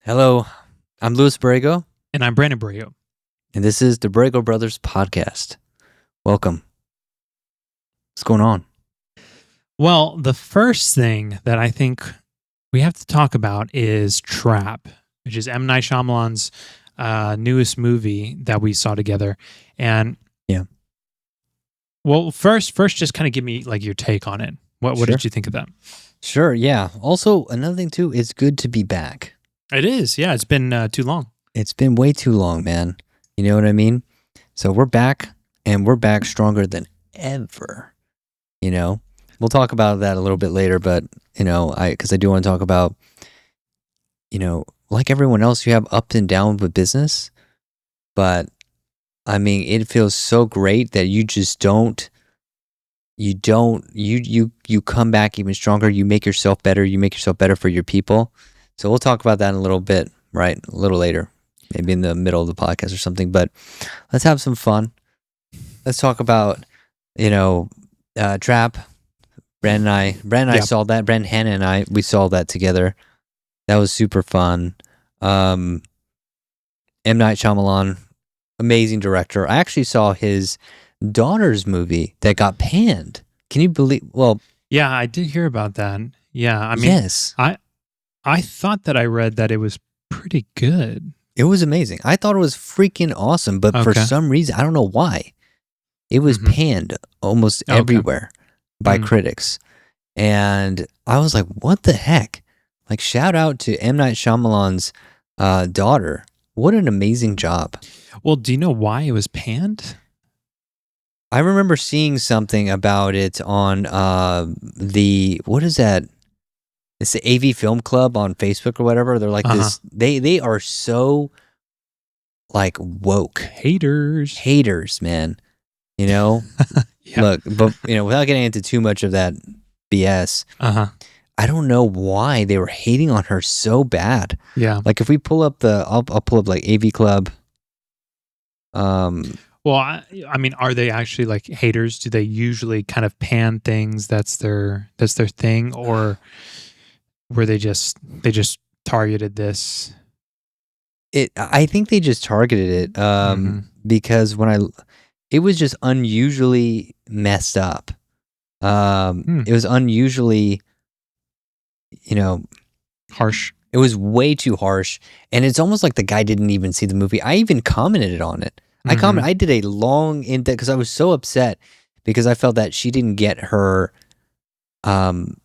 Hello, I'm Louis Borrego, And I'm Brandon Borrego. and this is the Borrego Brothers podcast. Welcome. What's going on? Well, the first thing that I think we have to talk about is Trap, which is M. Night Shyamalan's newest movie that we saw together. And Yeah. Well, first, just kind of give me like your take on it. What Sure. did you think of that? Sure, yeah. Also, another thing too, it's good to be back. It is, yeah. It's been too long. It's been way too long, man. You know what I mean? So we're back, and we're back stronger than ever. You know, we'll talk about that a little bit later, but because I do want to talk about, like everyone else, you have ups and downs with business, but I mean, it feels so great that you just you come back even stronger. You make yourself better. You make yourself better for your people. So we'll talk about that in a little bit, right? A little later, maybe in the middle of the podcast or something, but let's have some fun. Let's talk about, Trap. Brandon and I saw that. Brandon, Hannah and I, we saw that together. That was super fun. M. Night Shyamalan, amazing director. I actually saw his daughter's movie that got panned. Can you believe? Well, Yeah, I did hear about that. Yeah, I mean, yes, I thought that I read that it was pretty good. it was amazing. I thought it was freaking awesome, but for Okay. some reason, I don't know why, it was Mhm. panned almost Okay. everywhere by Mm. critics. And I was like, what the heck? Like, shout out to M. Night Shyamalan's daughter. What an amazing job. Well, do you know why it was panned? I remember seeing something about it on what is that? It's the AV Film Club on Facebook or whatever. They're like this. They are so like woke haters, man. You know, Yeah. look, but without getting into too much of that BS, Uh-huh. I don't know why they were hating on her so bad. Yeah. Like if we pull up I'll pull up like AV Club. Well, I mean, are they actually like haters? Do they usually kind of pan things? That's their thing, or were they just targeted this? I think they just targeted it because it was just unusually messed up. It was unusually, Harsh. it was way too harsh, and it's almost like the guy didn't even see the movie. I even commented on it. I did a long in-depth because I was so upset because I felt that she didn't get her. One,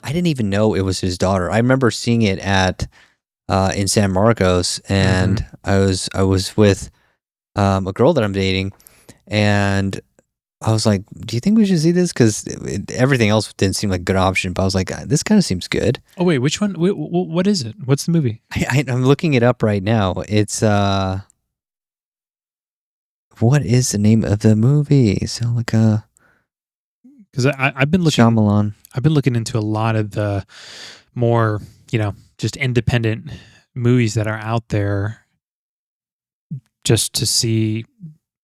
I didn't even know it was his daughter. I remember seeing it at in San Marcos, and I was with a girl that I'm dating, and I was like, "Do you think we should see this?" Because everything else didn't seem like a good option, but I was like, "This kind of seems good." Oh wait, which one? What is it? What's the movie? I'm looking it up right now. It's what is the name of the movie? So like Because I've been looking. Shyamalan. I've been looking into a lot of the more just independent movies that are out there, just to see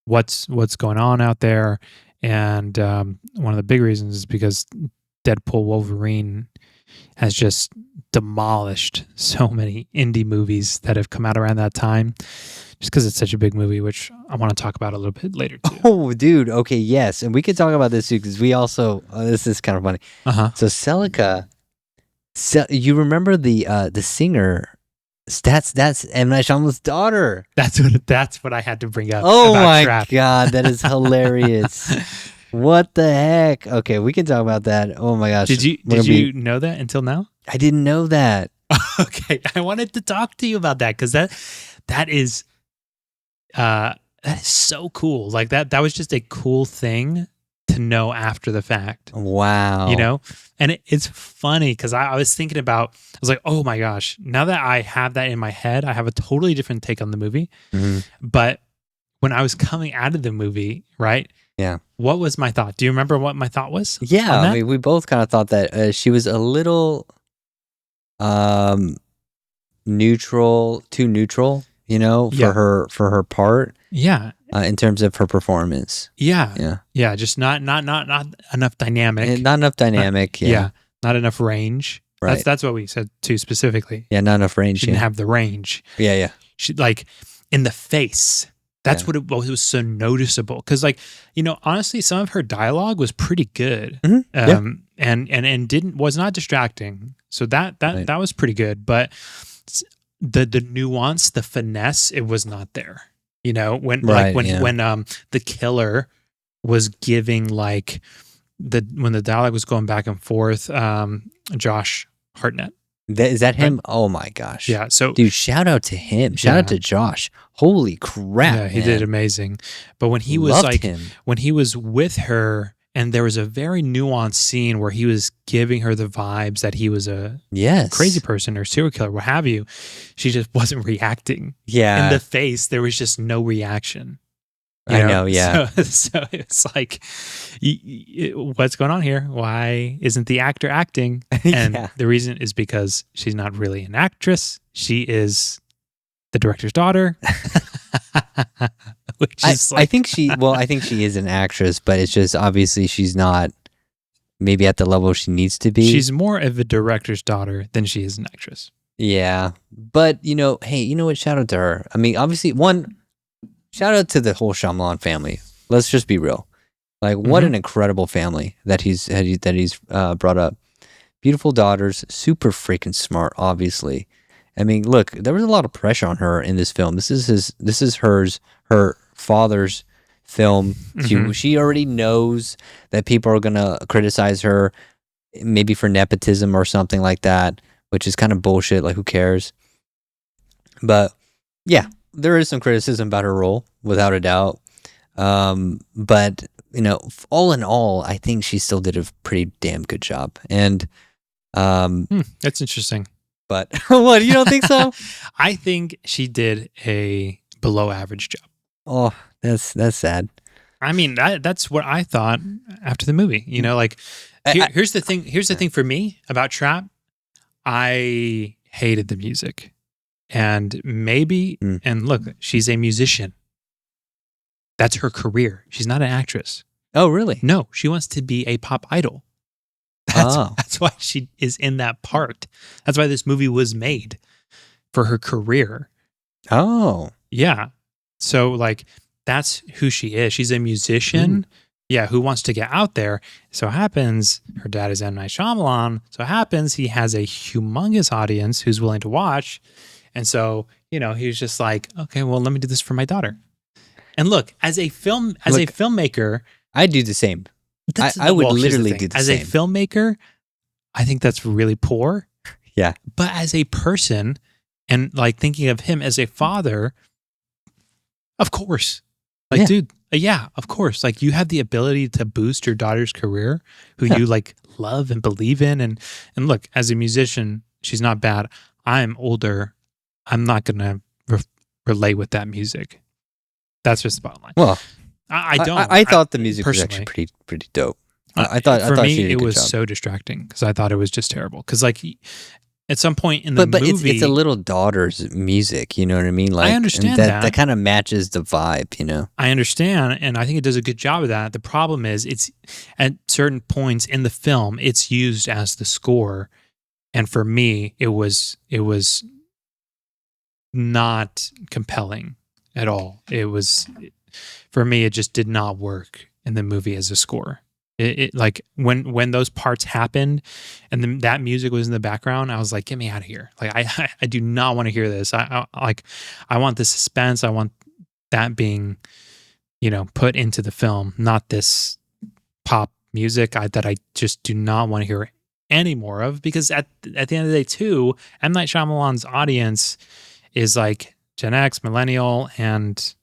what's going on out there. And one of the big reasons is because Deadpool Wolverine has just demolished so many indie movies that have come out around that time, just because it's such a big movie, which I want to talk about a little bit later too. Oh, dude. Okay, yes, and we could talk about this too because we also this is kind of funny. So Celica, you remember the singer? That's M. Night Shyamalan's daughter. That's what I had to bring up. Oh about my Trap. god, that is hilarious. What the heck? Okay, we can talk about that. Oh my gosh. Did you know that until now? I didn't know that. Okay, I wanted to talk to you about that because that is so cool. Like that was just a cool thing to know after the fact. Wow. And it's funny because I was thinking about, I was like, oh my gosh, now that I have that in my head, I have a totally different take on the movie. But when I was coming out of the movie, right? Yeah. What was my thought? Do you remember what my thought was? Yeah, I mean, we both kind of thought that she was a little neutral, too neutral, for her part. Yeah. In terms of her performance. Yeah. Just not enough dynamic. Not enough dynamic. Not enough range. Right. That's what we said too specifically. Yeah, not enough range. She didn't have the range. Yeah. She like in the face. That's what it was so noticeable. Because honestly, some of her dialogue was pretty good. And was not distracting. So that was pretty good. But the nuance, the finesse, it was not there. When the killer was giving when the dialogue was going back and forth, Josh Hartnett. Is that him? Right? Oh my gosh. Yeah. So, dude, shout out to him. Shout out to Josh. Holy crap. Yeah, he did amazing. But when he was when he was with her, and there was a very nuanced scene where he was giving her the vibes that he was a crazy person or serial killer, what have you, she just wasn't reacting. Yeah. In the face, there was just no reaction. I know, yeah. So it's like, what's going on here? Why isn't the actor acting? And the reason is because she's not really an actress. She is the director's daughter. I think she is an actress, but it's just obviously she's not maybe at the level she needs to be. She's more of a director's daughter than she is an actress. Yeah. But, hey, you know what? Shout out to her. I mean, obviously, shout out to the whole Shyamalan family. Let's just be real. What an incredible family that he's brought up. Beautiful daughters, super freaking smart, obviously. I mean, look, there was a lot of pressure on her in this film. This is her father's film. She already knows that people are gonna criticize her, maybe for nepotism or something like that, which is kind of bullshit. Who cares? But yeah. There is some criticism about her role, without a doubt. But, all in all, I think she still did a pretty damn good job. And that's interesting. But what, you don't think so? I think she did a below average job. Oh, that's sad. I mean, that's what I thought after the movie. Here's the thing. Here's the thing for me about Trap. I hated the music. And maybe, and look, she's a musician. That's her career. She's not an actress. Oh, really? No, she wants to be a pop idol. That's why she is in that part. That's why this movie was made, for her career. Oh. Yeah. So, that's who she is. She's a musician. Who wants to get out there. So it happens, her dad is M. Night Shyamalan. So it happens, he has a humongous audience who's willing to watch. And so, he was just like, okay, well, let me do this for my daughter. And look, as a filmmaker, I do the same. I would literally do the same. As a filmmaker, I think that's really poor. Yeah. But as a person, and thinking of him as a father, of course. Dude, of course. You have the ability to boost your daughter's career, who you love and believe in. And look, as a musician, she's not bad. I'm older. I'm not going to relate with that music. That's just the bottom line. Well, I don't. I thought the music was actually pretty dope. I thought me she did a it good was job. so distracting because I thought it was just terrible. Because at some point in the movie, it's a little daughter's music. You know what I mean? I understand that kind of matches the vibe. I understand, and I think it does a good job of that. The problem is, it's at certain points in the film, it's used as the score, and for me, it was not compelling at all. For me, it just did not work in the movie as a score. It when those parts happened and then that music was in the background, I was like, get me out of here. I do not want to hear this. I want the suspense. I want that being, put into the film, not this pop music that I just do not want to hear any more of, because at the end of the day too, M. Night Shyamalan's audience is Gen X, millennial, and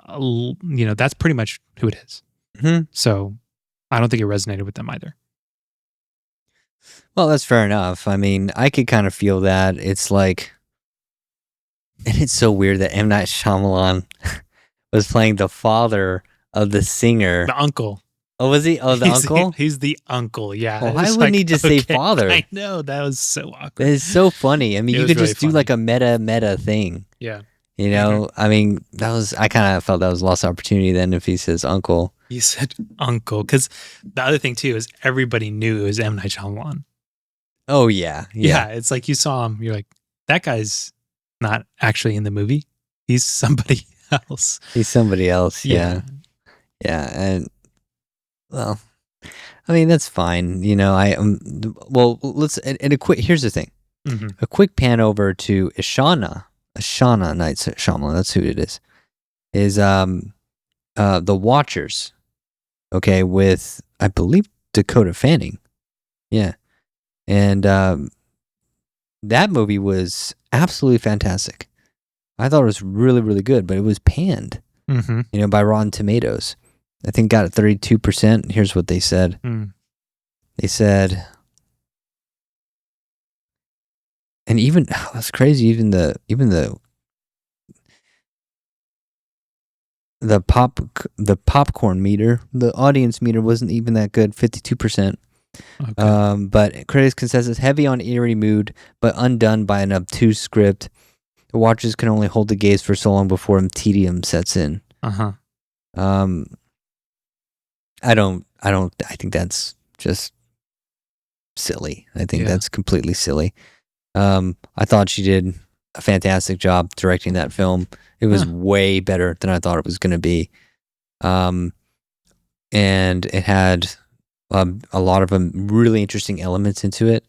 that's pretty much who it is. Mm-hmm. So I don't think it resonated with them either. Well, that's fair enough. I mean, I could kind of feel that. It's and it's so weird that M. Night Shyamalan was playing the father of the singer. The uncle. Oh, was he? Oh, the uncle? He's the uncle, yeah. Well, why wouldn't he just say father? I know, that was so awkward. It's so funny. I mean, you could really just do a meta thing. Yeah. I mean, I kind of felt that was a lost opportunity then if he says uncle. You said uncle, because the other thing too is everybody knew it was M. Night Shyamalan. Oh yeah, Yeah, it's like you saw him, you're like, that guy's not actually in the movie. He's somebody else. He's somebody else. Yeah, yeah, and well, I mean that's fine. You know, well, let's and a quick. Here's the thing. Mhm. A quick pan over to Ishana Night Shyamalan. That's who it is. Is The Watchers. Okay, with I believe Dakota Fanning. Yeah, and that movie was absolutely fantastic. I thought it was really, really good, but it was panned, Mhm. you know, by Rotten Tomatoes. I think got 32%. Here's what they said. Mm. They said, and even that's crazy. Even the popcorn meter, the audience meter wasn't even that good. 52%. Okay. But critics consensus heavy on eerie mood, but undone by an obtuse script. The watchers can only hold the gaze for so long before tedium sets in. Uh-huh. I think that's just silly. I think Yeah. that's completely silly. I thought she did a fantastic job directing that film. It was way better than I thought it was going to be. And it had a lot of really interesting elements into it.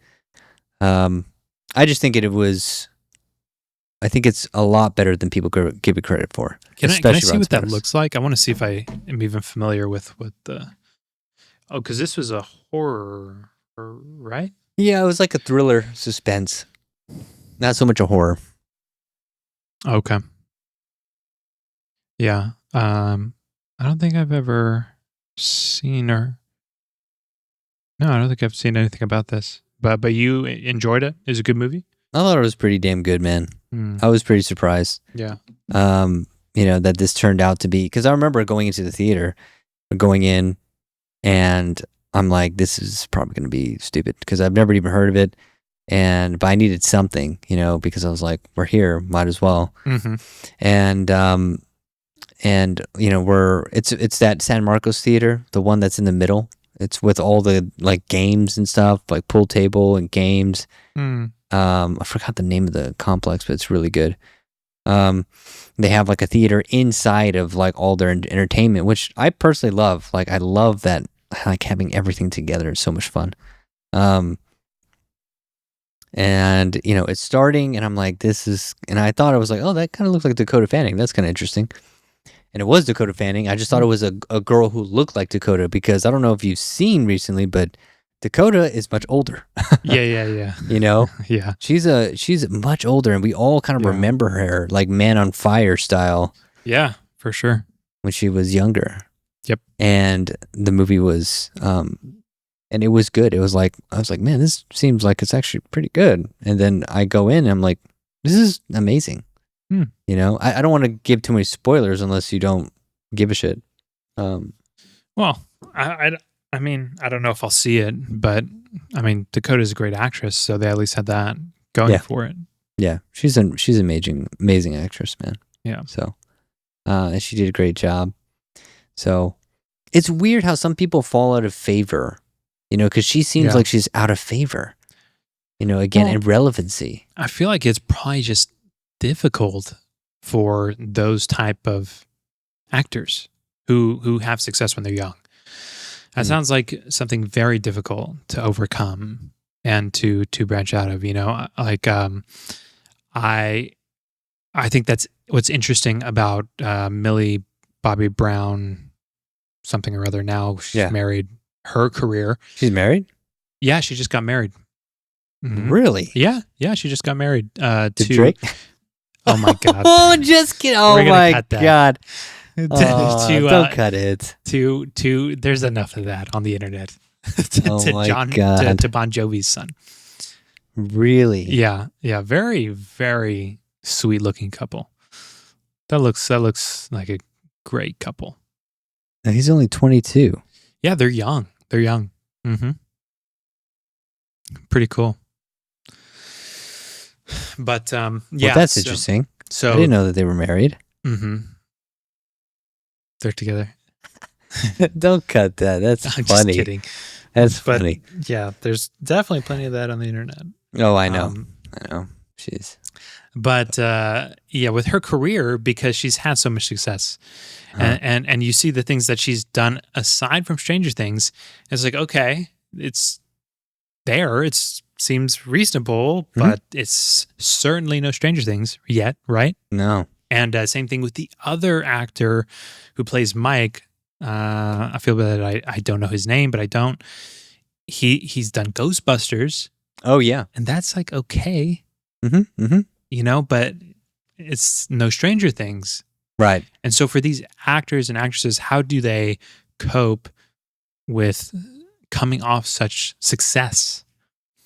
I just think I think it's a lot better than people give it credit for. Can I especially see Rotten what that Tomatoes. looks like? I want to see if I am even familiar with what the. Oh, because this was a horror, right? Yeah, it was like a thriller suspense. Not so much a horror. Okay. Yeah. I don't think I've ever seen her. No, I don't think I've seen anything about this. But you enjoyed it? Is it a good movie? I thought it was pretty damn good, man. I was pretty surprised. Yeah. You know, that this turned out to be, because I remember going into the theater, going in, and I'm like, this is probably going to be stupid because I've never even heard of it. But I needed something, you know, because I was like, we're here, might as well. Mm-hmm. And you know, it's that San Marcos theater, the one that's in the middle. It's with all the like games and stuff, like pool table and games. I forgot the name of the complex, but it's really good. They have like a theater inside of like all their entertainment, which I personally love. Like I love that, like having everything together is so much fun. And you know, it's starting, and I'm like, and I thought it was like, oh, that kind of looks like Dakota Fanning. That's kind of interesting. And it was Dakota Fanning. I just thought it was a girl who looked like Dakota, because I don't know if you've seen recently, but Dakota is much older. Yeah. You know? Yeah. She's much older, and we all kind of remember her like Man on Fire style. Yeah, for sure. When she was younger. Yep. And the movie was and it was good. It was like, I was like, man, this seems like it's actually pretty good. And then I go in and I'm like, this is amazing. You know, I don't want to give too many spoilers unless you don't give a shit. Well, I mean, I don't know if I'll see it, but I mean, Dakota's a great actress, so they at least had that going for it. Yeah, she's an amazing actress, man. Yeah. So, and she did a great job. So, it's weird how some people fall out of favor, you know, because she seems like she's out of favor. You know, again, irrelevancy. I feel like it's probably just difficult for those type of actors who have success when they're young. That sounds like something very difficult to overcome and to branch out of, you know, like, I think that's what's interesting about, Millie Bobby Brown, something or other. Now she's married. Her career. She's married? Yeah. She just got married. Mm-hmm. Really? Yeah. She just got married, to Drake. Oh my God. Oh, just kidding. Oh my God. Don't cut it. There's enough of that on the internet. God. To Bon Jovi's son. Really? Yeah. Very, very sweet looking couple. That looks like a great couple. Now, he's only 22. Yeah, they're young. Mm-hmm. Pretty cool. But well, that's interesting. So I didn't know that they were married. Mm-hmm. They're together. Don't cut that. That's I'm funny. just kidding. That's But funny. yeah, there's definitely plenty of that on the internet. Oh, I know. Um, I know. Jeez. But yeah, with her career, because she's had so much success, Huh. and you see the things that she's done aside from Stranger Things, it's like, okay, it's there. It seems reasonable, but it's certainly no Stranger Things yet, right? No. And same thing with the other actor who plays Mike. I feel bad that I don't know his name, but I don't. He's done Ghostbusters, Oh, yeah. and that's like okay, Mm-hmm. Mm-hmm. you know, but it's no Stranger Things. Right. And so for these actors and actresses, how do they cope with coming off such success?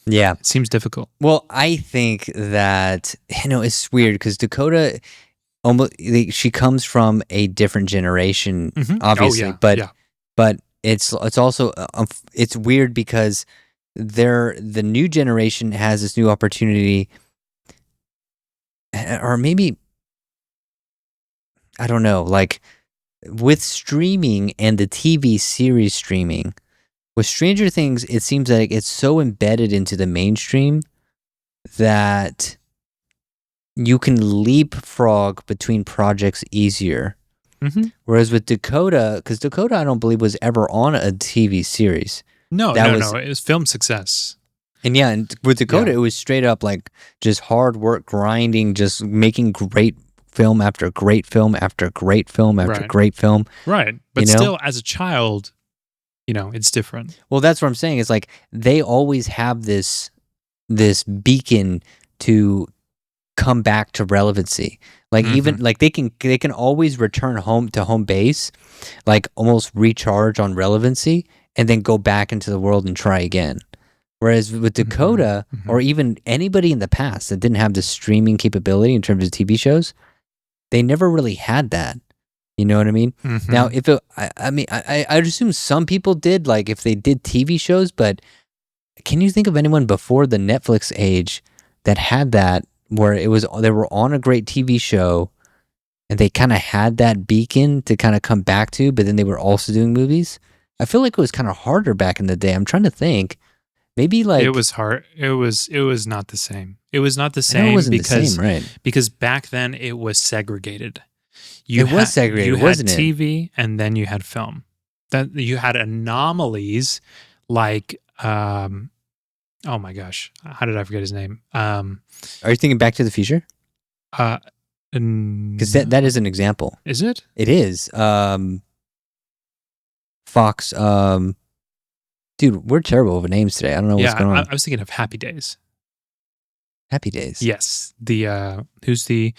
Yeah. It seems difficult. Well, I think that, it's weird because Dakota, she comes from a different generation, obviously, Oh, yeah. but it's also it's weird because the new generation has this new opportunity, or maybe I don't know, like with streaming and the TV series streaming. With Stranger Things, it seems like it's so embedded into the mainstream that you can leapfrog between projects easier. Whereas with Dakota, because Dakota, I don't believe was ever on a TV series. No. It was film success. And yeah, and with Dakota, it was straight up like just hard work, grinding, just making great film after great film after great film after great film. Right. But still, as a child, it's different. Well, that's what I'm saying. It's like they always have this beacon to come back to relevancy. Like even like they can always return home to home base, like almost recharge on relevancy, and then go back into the world and try again. Whereas with Dakota, or even anybody in the past that didn't have the streaming capability in terms of TV shows, they never really had that. You know what I mean? Now, if I'd assume some people did, like if they did TV shows, but can you think of anyone before the Netflix age that had that, where they were on a great TV show and they kind of had that beacon to kind of come back to, but then they were also doing movies? I feel like it was kind of harder back in the day. I'm trying to think. Maybe like it was hard. It was not the same. It was not the same. It wasn't the same, right? Because back then it was segregated. Was segregated, wasn't it? You had TV and then you had film. That you had anomalies like oh my gosh, how did I forget his name? Are you thinking Back to the Future? Because that is an example. Is it? It is. Fox. Dude, we're terrible with names today. I don't know what's going on. I was thinking of Happy Days. Happy Days. Yes. The who's the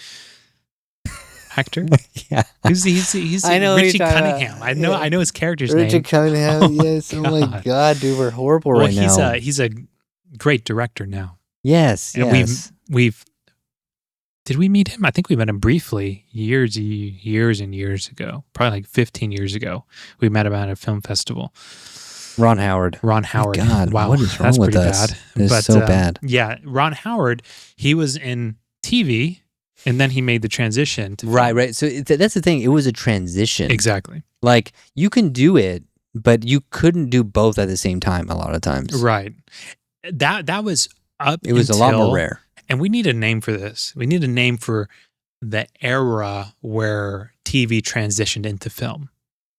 actor? Yeah. He's I know Richie Cunningham. I know his character's Richie name. Cunningham. Yes. Oh my God, dude, we're horrible right now. He's a great director now. Yes. And yes. we've did we meet him? I think we met him briefly years and years ago. Probably like 15 years ago. We met him at a film festival. Ron Howard. God, wow, what is wrong with us? Bad. It's so bad. Yeah, Ron Howard, he was in TV, and then he made the transition to film. Right. So that's the thing. It was a transition. Exactly. Like you can do it, but you couldn't do both at the same time a lot of times. Right. That was up. It was a lot more rare. And we need a name for this. We need a name for the era where TV transitioned into film,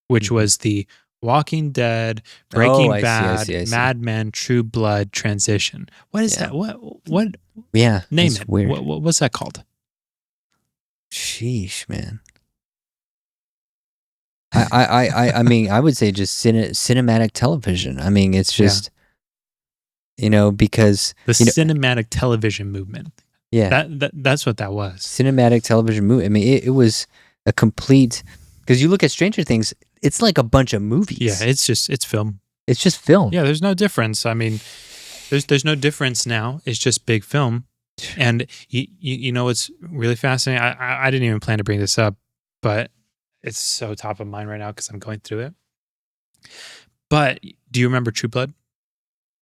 which was the Walking Dead, Breaking Bad, I see. Mad Men, True Blood transition. What is that? What? Yeah. Name it. Weird. What's that called? Sheesh, man. I mean, I would say just cinematic television. I mean, it's just, because the cinematic television movement. Yeah, that's what that was. Cinematic television movie. I mean, it was a complete. Because you look at Stranger Things, it's like a bunch of movies. Yeah, it's film. It's just film. Yeah, there's no difference. I mean, there's no difference now. It's just big film. And you know what's really fascinating? I didn't even plan to bring this up, but it's so top of mind right now because I'm going through it. But do you remember True Blood?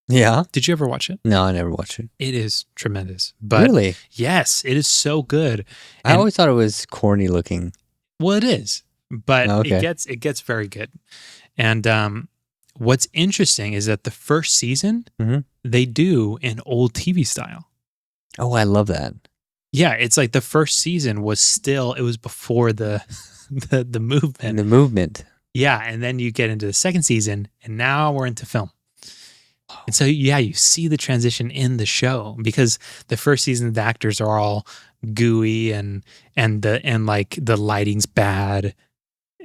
Yeah. Did you ever watch it? No, I never watched it. It is tremendous. But really? Yes, it is so good. I always thought it was corny looking. Well, it is. but Okay. it gets very good. And what's interesting is that the first season Mhm. they do an old TV style. Oh, I love that. Yeah, it's like the first season was before the the movement. And the movement. Yeah, and then you get into the second season, and now we're into film. And so, yeah, you see the transition in the show because the first season, the actors are all gooey and like the lighting's bad,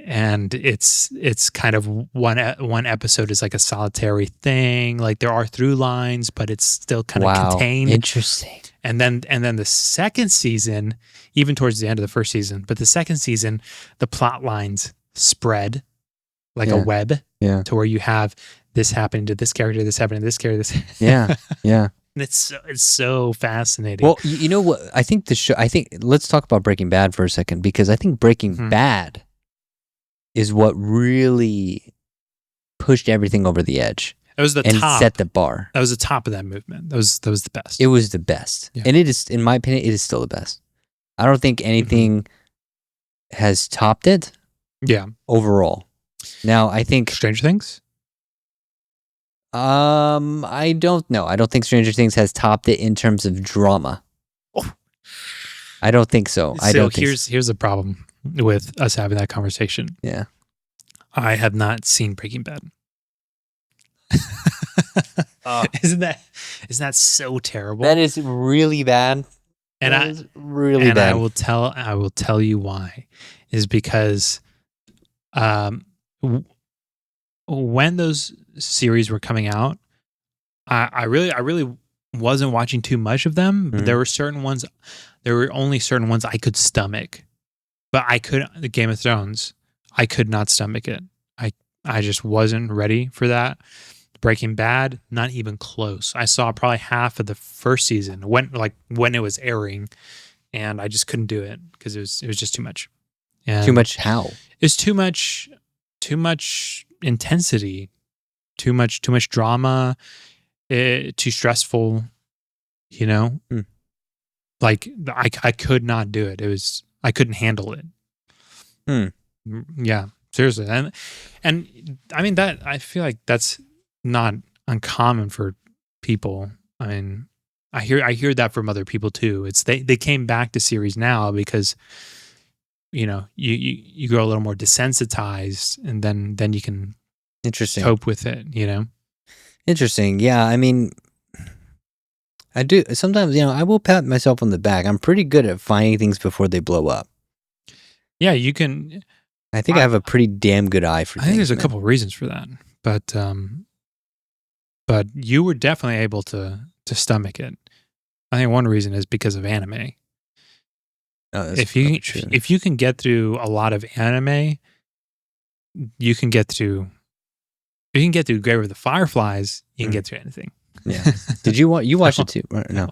and it's kind of one episode is like a solitary thing. Like there are through lines, but it's still kind of contained. Interesting. And then the second season, even towards the end of the first season, but the second season, the plot lines spread like a web to where you have this happening to this character, this happening to this character, this. Yeah. And it's so fascinating. Well, you know what? I think let's talk about Breaking Bad for a second, because I think Breaking Bad is what really pushed everything over the edge. It was the and top. Set the bar. That was the top of that movement. That was the best. It was the best. Yeah. And it is, in my opinion, it is still the best. I don't think anything has topped it. Yeah. Overall. Now, I think Stranger Things? I don't know. I don't think Stranger Things has topped it in terms of drama. Oh. I don't think so. Here's the problem with us having that conversation. Yeah. I have not seen Breaking Bad. Isn't that so terrible? That is really bad. And bad. I will tell you why. Is because when those series were coming out, I really wasn't watching too much of them, but there were only certain ones I could stomach. But the Game of Thrones, I could not stomach it. I just wasn't ready for that. Breaking Bad, not even close. I saw probably half of the first season when it was airing, and I just couldn't do it because it was just too much. And too much how? It's too much intensity, too much drama, too stressful, you know? Like I could not do it. I couldn't handle it. Yeah, seriously. And I mean that I feel like that's not uncommon for people. I mean, I hear that from other people too. It's they came back to series now because you grow a little more desensitized, and then you can cope with it. Interesting. Yeah, I mean, I do sometimes. I will pat myself on the back. I'm pretty good at finding things before they blow up. Yeah, you can. I think I have a pretty damn good eye for. I think there's a couple of reasons for that, but you were definitely able to stomach it. I think one reason is because of anime. Oh, if you can get through a lot of anime, you can get through. If you can get through Grave of the Fireflies, you can get through anything. Yeah. Did you watch it too? No.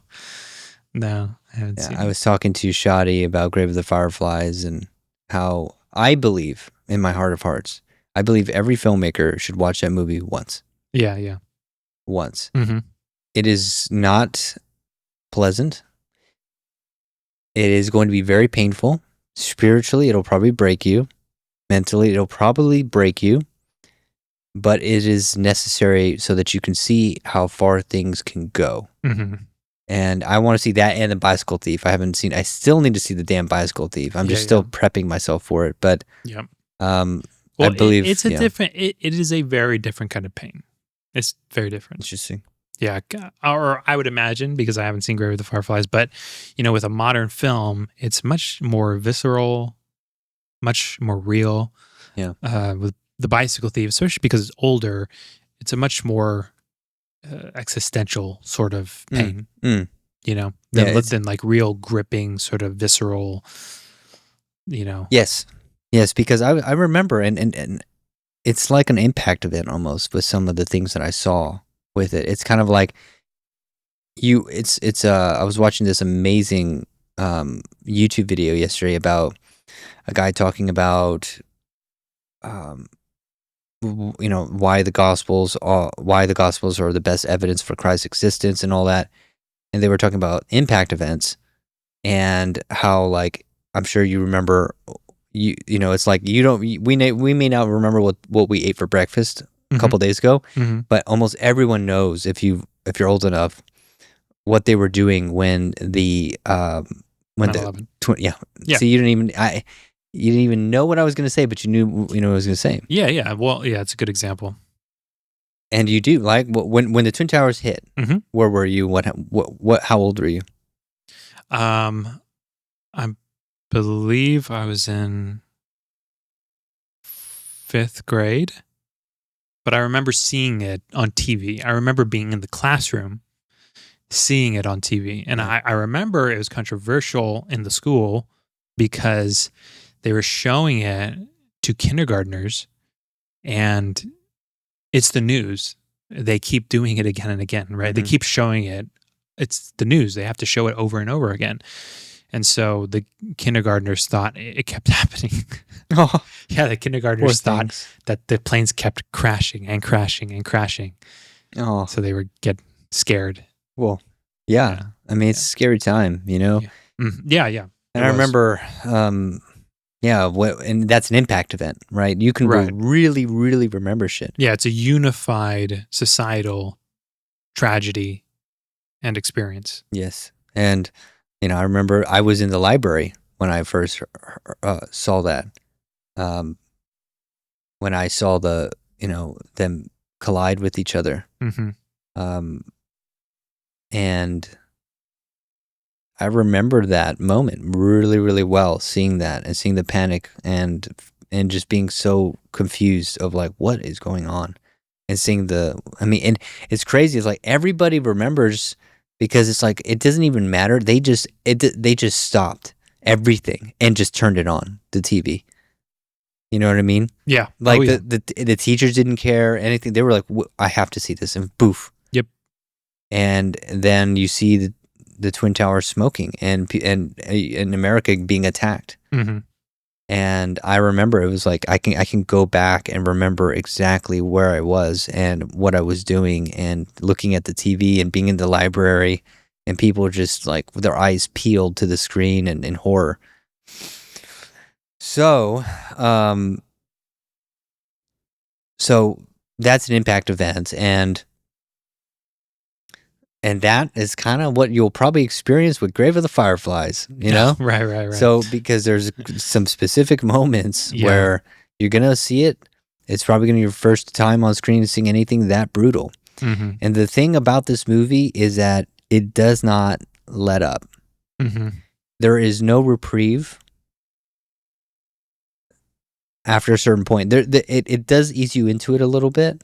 No, I haven't seen it. I was talking to Shadi about Grave of the Fireflies and how I believe, in my heart of hearts, I believe every filmmaker should watch that movie once. Yeah. Once. Mm-hmm. It is not pleasant. It is going to be very painful. Spiritually, it'll probably break you. Mentally, it'll probably break you. But it is necessary so that you can see how far things can go. Mm-hmm. And I want to see that and The Bicycle Thief. I still need to see the damn Bicycle Thief. I'm just still prepping myself for it. But well, I believe it's a different. It is a very different kind of pain. It's very different. Interesting. Yeah, or I would imagine, because I haven't seen Grave of the Fireflies, but with a modern film, it's much more visceral, much more real. Yeah. With The Bicycle Thief, especially because it's older, it's a much more existential sort of pain. Than like real gripping, sort of visceral. Yes, because I remember, and it's like an impact event almost with some of the things that I saw with it. It's kind of like I was watching this amazing YouTube video yesterday about a guy talking about why the Gospels are the best evidence for Christ's existence and all that. And they were talking about impact events and how, like, I'm sure you remember, you know, it's like we may not remember what we ate for breakfast a couple days ago, but almost everyone knows if you're old enough what they were doing when the 9/11. Yeah. So you didn't even know what I was going to say, but you knew what I was going to say. Yeah. Well, yeah, it's a good example. And you do like when the Twin Towers hit. Where were you? What? How old were you? I believe I was in 5th grade, but I remember seeing it on TV. I remember being in the classroom, seeing it on TV, and I remember it was controversial in the school because they were showing it to kindergartners, and it's the news. They keep doing it again and again, right? They keep showing it. It's the news. They have to show it over and over again. And so the kindergartners thought it kept happening. Yeah, the kindergartners thought that the planes kept crashing and crashing and crashing. So they would get scared. Well, yeah. I mean, it's a scary time, you know? Yeah. And I remember, and that's an impact event, right? You can really, really remember shit. Yeah, it's a unified societal tragedy and experience. Yes. And, I remember I was in the library when I first saw that. When I saw them collide with each other. And I remember that moment really, really well, seeing that and seeing the panic and just being so confused of like, what is going on? And seeing and it's crazy. It's like everybody remembers because it's like, it doesn't even matter. They just stopped everything and just turned it on, the TV. You know what I mean? Yeah. Like the teachers didn't care, anything. They were like, I have to see this, and poof. Yep. And then you see the Twin Towers smoking and in America being attacked. And I remember it was like I can go back and remember exactly where I was and what I was doing and looking at the TV and being in the library and people just like with their eyes peeled to the screen and in horror. So, so that's an impact event, and that is kind of what you'll probably experience with Grave of the Fireflies, you know? Right. So, because there's some specific moments where you're going to see it. It's probably going to be your first time on screen seeing anything that brutal. And the thing about this movie is that it does not let up. There is no reprieve after a certain point. It does ease you into it a little bit,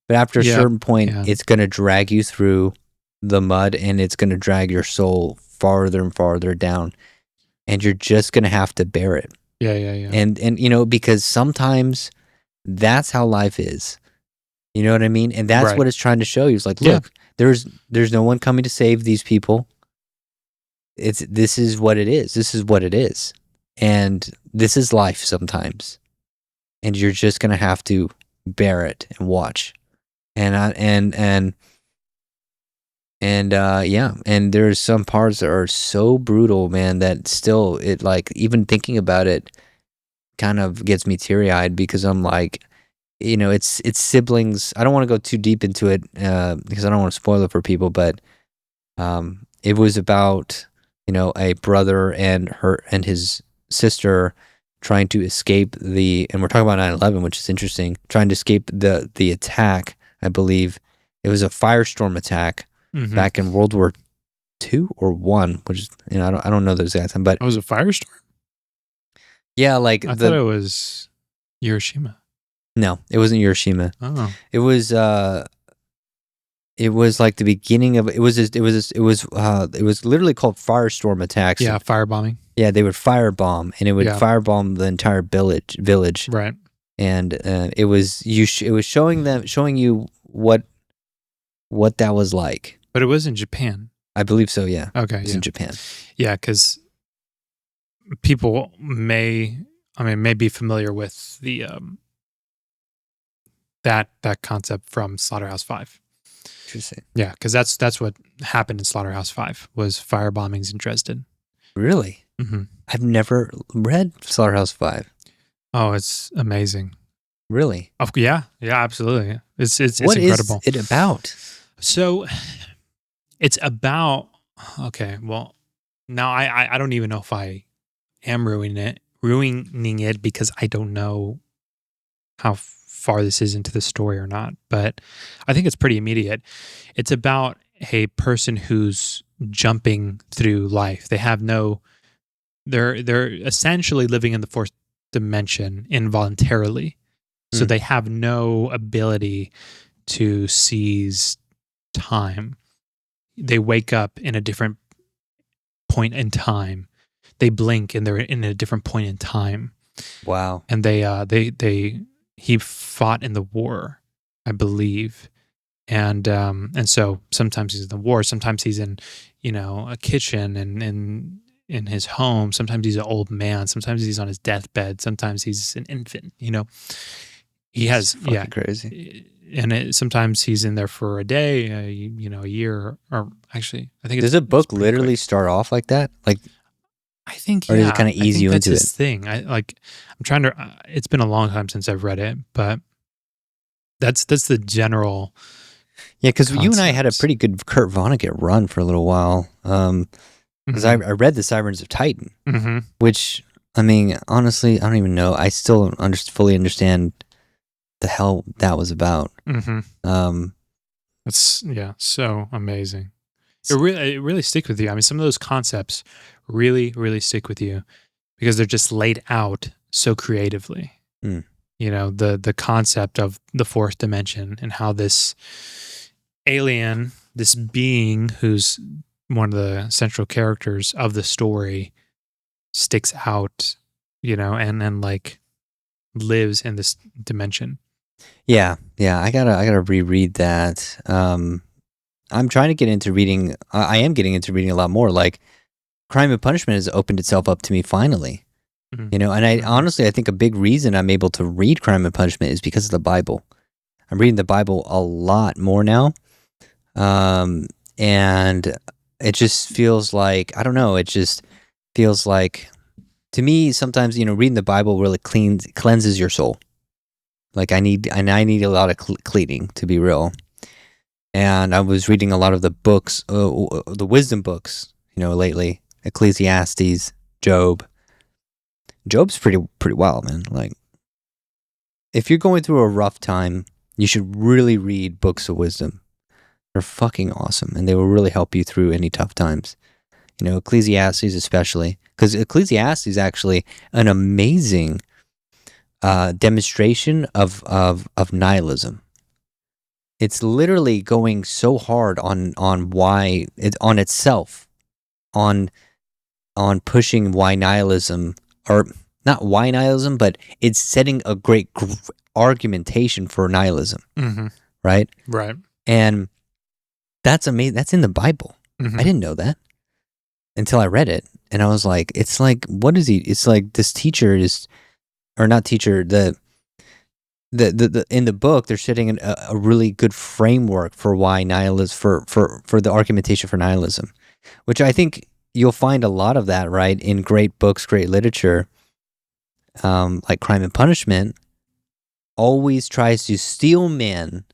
but after a certain point, it's going to drag you through the mud, and it's going to drag your soul farther and farther down, and you're just going to have to bear it. Yeah. And because sometimes that's how life is. You know what I mean? And that's what it's trying to show you. It's like, look, there's no one coming to save these people. This is what it is. This is what it is. And this is life sometimes. And you're just going to have to bear it and watch. And there's some parts that are so brutal, man, that still, it like, even thinking about it kind of gets me teary-eyed because I'm like, it's siblings. I don't want to go too deep into it because I don't want to spoil it for people, but it was about, a brother and his sister trying to escape and we're talking about 9/11, which is interesting, trying to escape the attack. I believe it was a firestorm attack back in World War II or I, which is, I don't know the exact time, but it was a firestorm. Yeah, like I thought it was Hiroshima. No, it wasn't Hiroshima. Oh, it was like the beginning of it was literally called firestorm attacks. Yeah, firebombing. Yeah, they would firebomb, and it would firebomb the entire village. Right. And it was showing you what that was like. But it was in Japan. I believe so. Yeah. Okay. It was in Japan. Yeah, because people may be familiar with the that concept from Slaughterhouse-5. Interesting. Yeah, because that's what happened in Slaughterhouse-5 was firebombings in Dresden. Really? Mm-hmm. I've never read Slaughterhouse-5. Oh, it's amazing. Really? Yeah, absolutely. It's What is incredible. it about? So it's about, okay, well, now I don't even know if I am ruining it because I don't know how far this is into the story or not, but I think it's pretty immediate. It's about a person who's jumping through life. They're essentially living in the fourth dimension involuntarily. So Hmm. they have no ability to seize time. They wake up in a different point in time. They blink and they're in a different point in time. Wow. And he fought in the war, I believe. And so sometimes he's in the war, sometimes he's in, a kitchen and in his home, sometimes he's an old man, sometimes he's on his deathbed, sometimes he's an infant, He It's has, fucking crazy. and sometimes he's in there for a day, a year, or actually, I think Does a book literally start off like that? Like, I think, or does it yeah, kind of I ease think you that's into his it? thing. I'm trying to. It's been a long time since I've read it, but that's the general Yeah, because you and I had a concept. pretty good Kurt Vonnegut run for a little while. Because I read The Sirens of Titan, Mm-hmm. which, I mean, honestly, I don't even know. I still don't fully understand the hell that was about. Mm-hmm. Um, It's so amazing. It really sticks with you. I mean, some of those concepts really, really stick with you because they're just laid out so creatively. Hmm. The concept of the fourth dimension and how this alien, this being who's one of the central characters of the story, sticks out, and like lives in this dimension. yeah, I gotta reread that. I'm trying to get into reading. I am getting into reading a lot more. Like, Crime and Punishment has opened itself up to me finally. Mm-hmm. And I Mm-hmm. honestly, I think a big reason I'm able to read Crime and Punishment is because of the Bible. I'm reading the Bible a lot more now. And it just feels like, I don't know, it just feels like, to me, sometimes, reading the Bible really cleanses your soul. Like, I need a lot of cleaning, to be real. And I was reading a lot of the books, the wisdom books, lately. Ecclesiastes, Job. Job's pretty wild, man. Like, if you're going through a rough time, you should really read books of wisdom. They're fucking awesome, and they will really help you through any tough times. Ecclesiastes especially, because Ecclesiastes is actually an amazing demonstration of nihilism. It's literally going so hard on why it on itself, on pushing why nihilism, or not why nihilism, but it's setting a great argumentation for nihilism, Mm-hmm. right? Right. And that's amazing. That's in the Bible. Mm-hmm. I didn't know that until I read it, and I was like, it's like, what is he? It's like this teacher is, or not teacher. The in the book, they're setting a really good framework for why nihilism, for the argumentation for nihilism, which I think you'll find a lot of that, right, in great books, great literature, like Crime and Punishment, always tries to steelman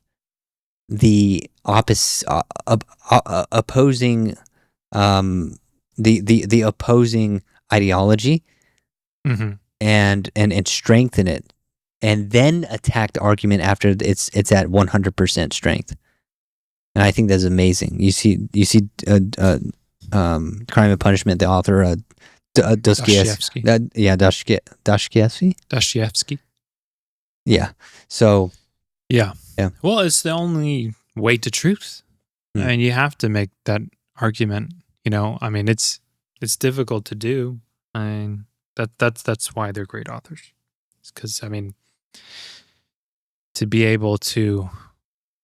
the opposing, the opposing ideology, Mm-hmm. and strengthen it, and then attack the argument after it's at 100% strength. And I think that's amazing. You see, Crime and Punishment. The author, Dostoevsky. Dostoevsky. Yeah. So Yeah. yeah. Well, it's the only way to truth. Hmm. I mean, you have to make that argument. I mean, it's difficult to do. I mean, that's why they're great authors. It's because, I mean, to be able to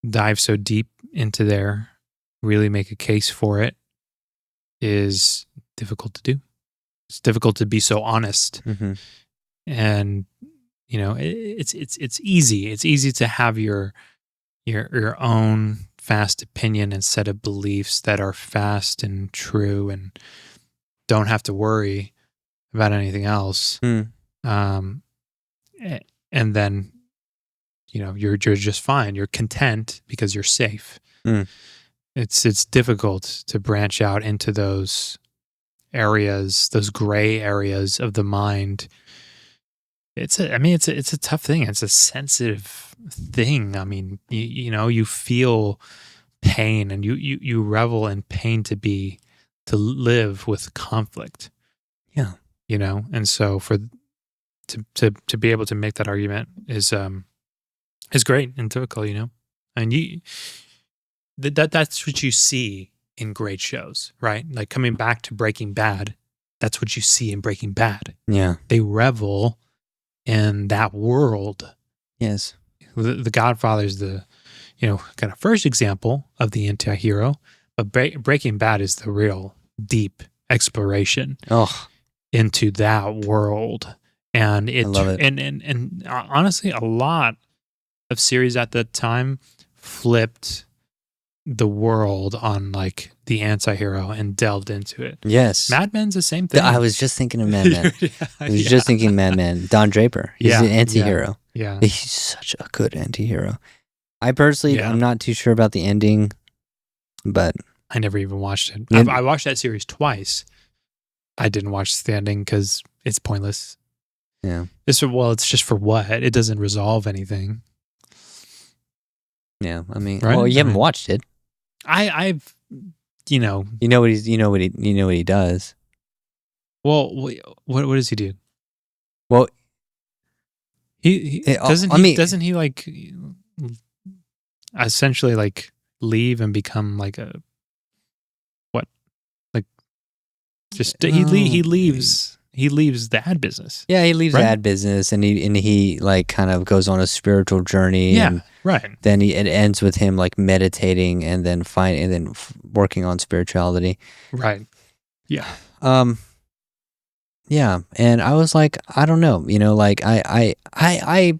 dive so deep into there, really make a case for it, is difficult to do. It's difficult to be so honest, Mm-hmm. and it's easy. It's easy to have your own fast opinion and set of beliefs that are fast and true and don't have to worry about anything else. Mm. and then you're just fine. You're content because you're safe. Mm. It's difficult to branch out into those areas, those gray areas of the mind. It's a tough thing. It's a sensitive thing. I mean, you feel pain, and you revel in pain to live with conflict. Yeah. And so to be able to make that argument is great and difficult, and that's what you see in great shows, right? Like coming back to Breaking Bad, that's what you see in Breaking Bad. Yeah. They revel in that world. Yes. The Godfather is the, kind of first example of the anti-hero, but Breaking Bad is the real deep exploration into that world. And I love it. And honestly, a lot of series at the time flipped the world on like the anti-hero and delved into it. Yes. Mad Men's the same thing. I was just thinking of Mad Men. I was just thinking Mad Men. Don Draper. He's an anti-hero. Yeah. He's such a good anti-hero. I personally, I'm not too sure about the ending, but I never even watched it. Yeah. I watched that series twice. I didn't watch the ending because it's pointless. Yeah. It's just for what? It doesn't resolve anything. Yeah. I mean, right? Well, you haven't watched it. I've You know what he does. Well, what does he do? Well, he doesn't he like essentially like leave and become like a what? Like just he leaves the ad business. Yeah, he leaves the ad business and he like kind of goes on a spiritual journey. Yeah, and right. Then it ends with him like meditating and then working on spirituality. Right. Yeah. Yeah, and I was like, I don't know, like I've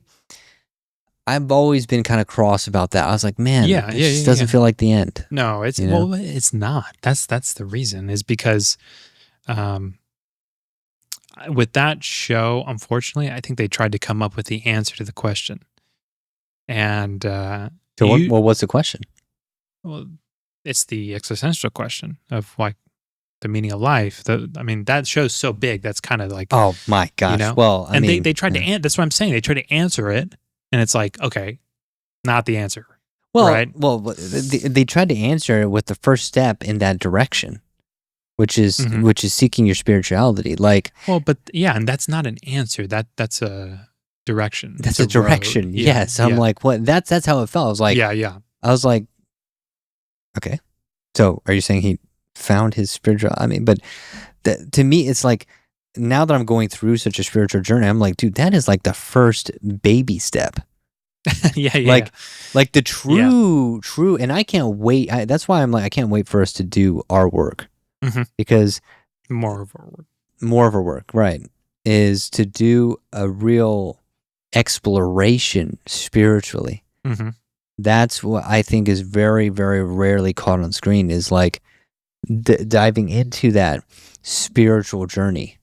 always been kind of cross about that. I was like, man, it just doesn't feel like the end. No, it's it's not. That's the reason, is because with that show, unfortunately, I think they tried to come up with the answer to the question. And what's the question? Well, it's the existential question of like the meaning of life. That show's so big. That's kind of like, oh my gosh. Well, they tried to that's what I'm saying. They tried to answer it, and it's like, okay, not the answer. Well, right? Well, they tried to answer it with the first step in that direction, which is seeking your spirituality. Like, well, but yeah, and that's not an answer. That's a direction. That's a direction. Yes. I'm like, what? That's how it felt. I was like, yeah. I was like, okay. So are you saying he found his spiritual? But to me, it's like, now that I'm going through such a spiritual journey, I'm like, dude, that is like the first baby step. Yeah. Like the true, and I can't wait. That's why I'm like, I can't wait for us to do our work, because more of our work, right, is to do a real exploration spiritually. That's what I think is very, very rarely caught on screen, is like diving into that spiritual journey,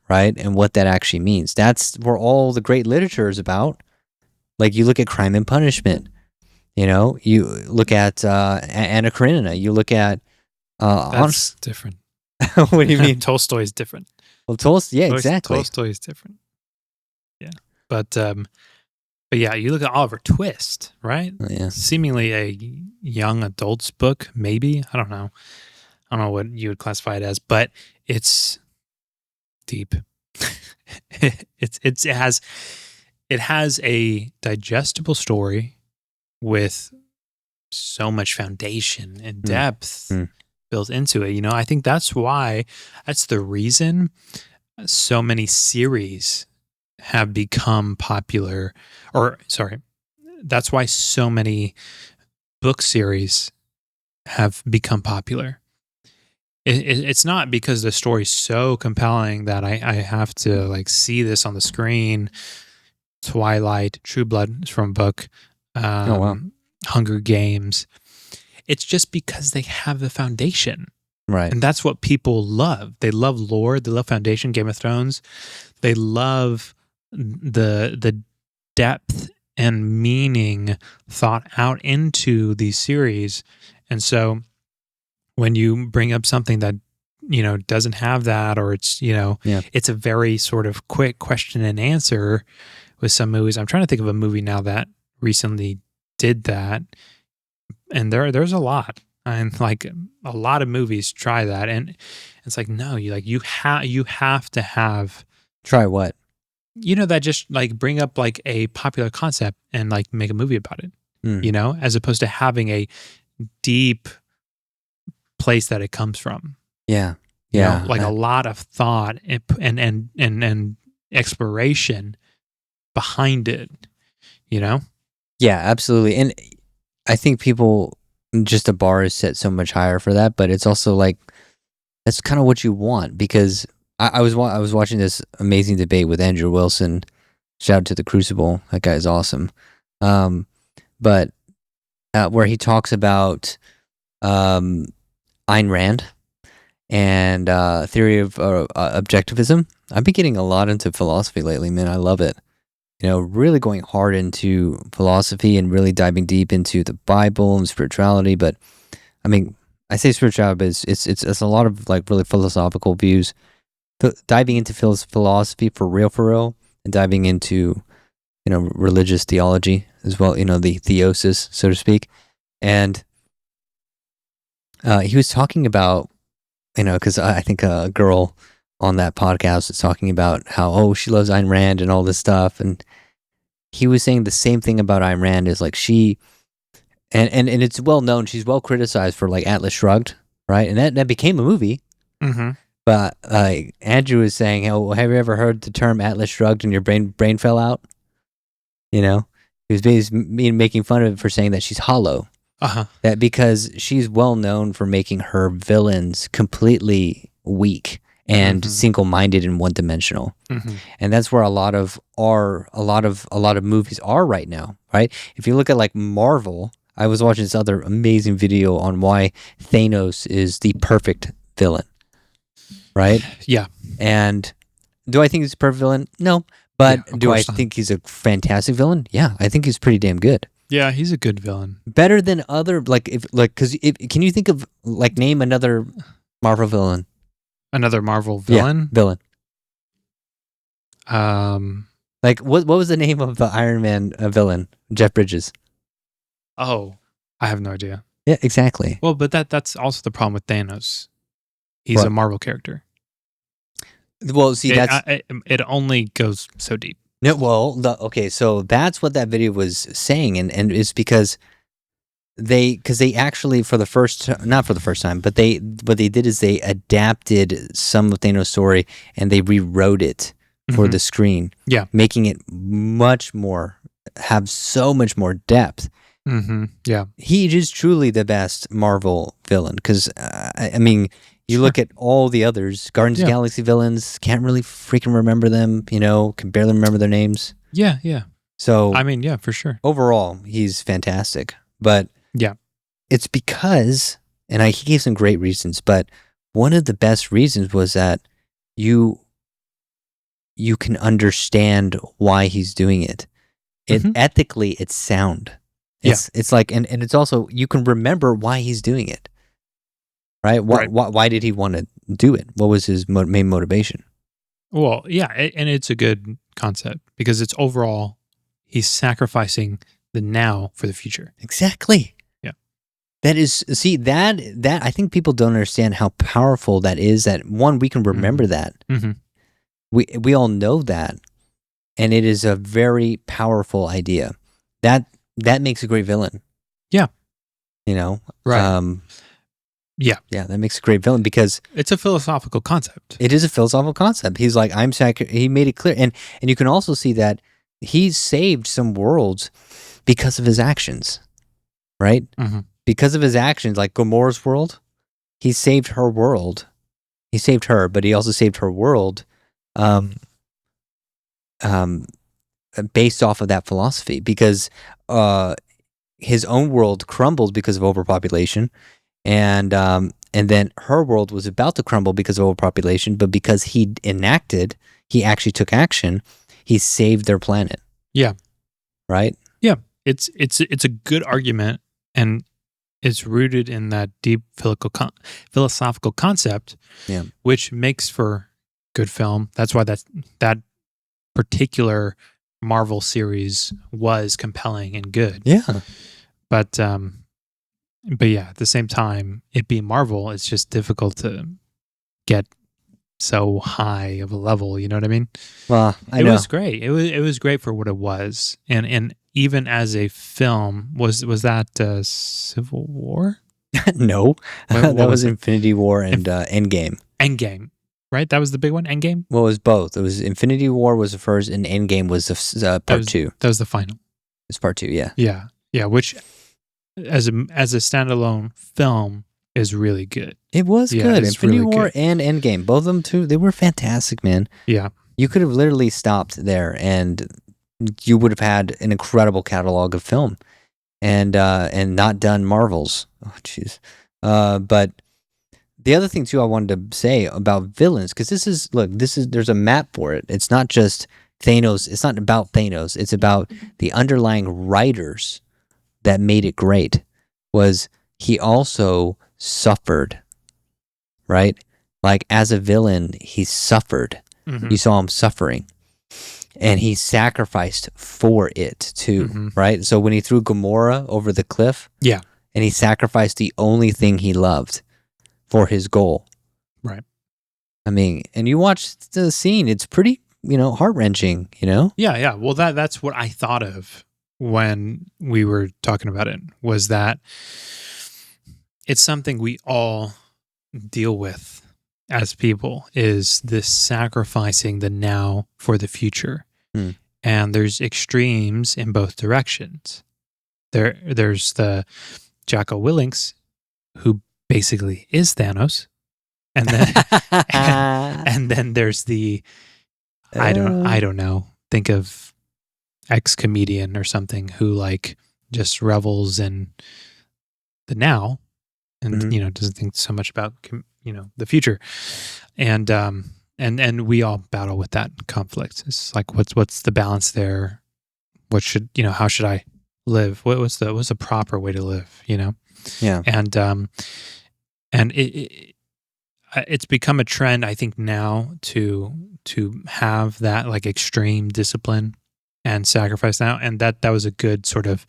right? And what that actually means. That's where all the great literature is about. Like, you look at Crime and Punishment, you look at Anna Karenina, you look at that's different. What do you mean? Tolstoy is different. Well, Tolstoy, exactly. Tolstoy is different. Yeah, but yeah, you look at Oliver Twist, right? Yeah. Seemingly a young adult's book, maybe. I don't know what you would classify it as, but it's deep. It has a digestible story with so much foundation and depth built into it. I think that's the reason so many series have become popular, that's why so many book series have become popular. It's not because the story's so compelling that I have to like see this on the screen. Twilight, True Blood is from a book. Hunger Games. It's just because they have the foundation. Right. And that's what people love. They love lore. They love foundation. Game of Thrones. They love the depth and meaning thought out into these series. And so when you bring up something that, doesn't have that, or it's, it's a very sort of quick question and answer with some movies. I'm trying to think of a movie now that recently did that. And there's a lot. And like a lot of movies try that. And it's like, no, you have to have. Try what? That just like bring up like a popular concept and like make a movie about it, as opposed to having a deep place that it comes from. Yeah. Like a lot of thought and exploration behind it, Yeah, absolutely. And I think just the bar is set so much higher for that, but it's also like, that's kind of what you want, because I was watching this amazing debate with Andrew Wilson. Shout out to the Crucible. That guy is awesome. But where he talks about Ayn Rand and theory of objectivism. I've been getting a lot into philosophy lately, man. I love it. Really going hard into philosophy and really diving deep into the Bible and spirituality. But I mean, I say spirituality, but it's a lot of like really philosophical views. Diving into philosophy for real, and diving into religious theology as well. The theosis, so to speak. And he was talking about because I think a girl on that podcast was talking about how she loves Ayn Rand and all this stuff, and he was saying the same thing about Ayn Rand is like she and it's well known, she's well criticized for like Atlas Shrugged, right? And that became a movie. Mm-hmm. But Andrew was saying, have you ever heard the term Atlas Shrugged and your brain fell out? He was basically making fun of it for saying that she's hollow. Uh-huh. That because she's well known for making her villains completely weak and single-minded and one-dimensional. Mm-hmm. And that's where a lot of movies are right now, right? If you look at like Marvel, I was watching this other amazing video on why Thanos is the perfect villain. Right? Yeah. And do I think he's a perfect villain? No. But do I think he's a fantastic villain? Yeah, I think he's pretty damn good. Yeah, he's a good villain. Better than other can you think of name another Marvel villain? Another Marvel villain? Yeah, villain. What was the name of the Iron Man villain? Jeff Bridges. Oh, I have no idea. Yeah, exactly. Well, but that's also the problem with Thanos. He's a Marvel character. Well, see, it only goes so deep. No, well, so that's what that video was saying, and it's because they actually not for the first time, but what they did is they adapted some of Thanos' story and they rewrote it for the screen, making it have so much more depth. Mm-hmm. Yeah, he is truly the best Marvel villain because I mean. You look at all the others, Guardians of the Galaxy villains, can't really freaking remember them, can barely remember their names. Yeah. So, I mean, yeah, for sure. Overall, he's fantastic. But yeah, it's because, and he gave some great reasons, but one of the best reasons was that you can understand why he's doing it. Ethically, it's sound. It's like, and it's also, you can remember why he's doing it. Right? Why did he want to do it? What was his main motivation? Well, yeah, and it's a good concept because it's overall, he's sacrificing the now for the future. Exactly. Yeah. That is, see, that I think people don't understand how powerful that is, that one, we can remember that. Mm-hmm. We all know that. And it is a very powerful idea. That makes a great villain. Yeah. Right. Yeah, that makes a great villain because it's a philosophical concept. It is a philosophical concept. He's like, he made it clear, and you can also see that he saved some worlds because of his actions, right? Mm-hmm. Because of his actions, like Gamora's world, he saved her world. He saved her, but he also saved her world, based off of that philosophy. Because his own world crumbled because of overpopulation. And then her world was about to crumble because of overpopulation, but because he actually took action, Yeah. He saved their planet. Yeah. Right? Yeah. It's a good argument, and it's rooted in that deep philosophical concept, Yeah. which makes for good film. That's why that particular Marvel series was compelling and good. Yeah. But yeah, at the same time, it being Marvel, it's just difficult to get so high of a level. You know what I mean? Well, I It know. was great. It was great for what it was, and even as a film, was that Civil War? No. What That was was it? Infinity War and Endgame. Endgame, right? That was the big one. Endgame. Well, it was both. It was Infinity War was the first, and Endgame was the part 2. That was the final. It's part 2, yeah. Yeah. Which, as a standalone film, is really good. It was Yeah, good. it's Infinity really War good. and Endgame, both of them too. They were fantastic, man. Yeah. You could have literally stopped there, and you would have had an incredible catalog of film, and not done Marvels. Oh, jeez. But the other thing too, I wanted to say about villains, because there's a map for it. It's not just Thanos. It's not about Thanos. It's about the underlying writers that made it great. Was he also suffered, right? Like as a villain, he suffered. Mhm. You saw him suffering, and he sacrificed for it too, Mhm. right? So when he threw Gamora over the cliff, Yeah. and he sacrificed the only thing he loved for his goal. Right. I mean, and you watch the scene, it's pretty, heart-wrenching, Yeah. Well, that's what I thought of when we were talking about it, was that it's something we all deal with as people, is this sacrificing the now for the future. Hmm. And there's extremes in both directions. There's the Jocko Willink, who basically is Thanos. And then and then there's the I don't know. Think of ex-comedian or something who like just revels in the now and Mhm. doesn't think so much about the future. And we all battle with that conflict. It's like what's the balance there? What should how should I live? What's the proper way to live? Yeah. And it's become a trend, I think, now to have that like extreme discipline and sacrifice now, and that was a good sort of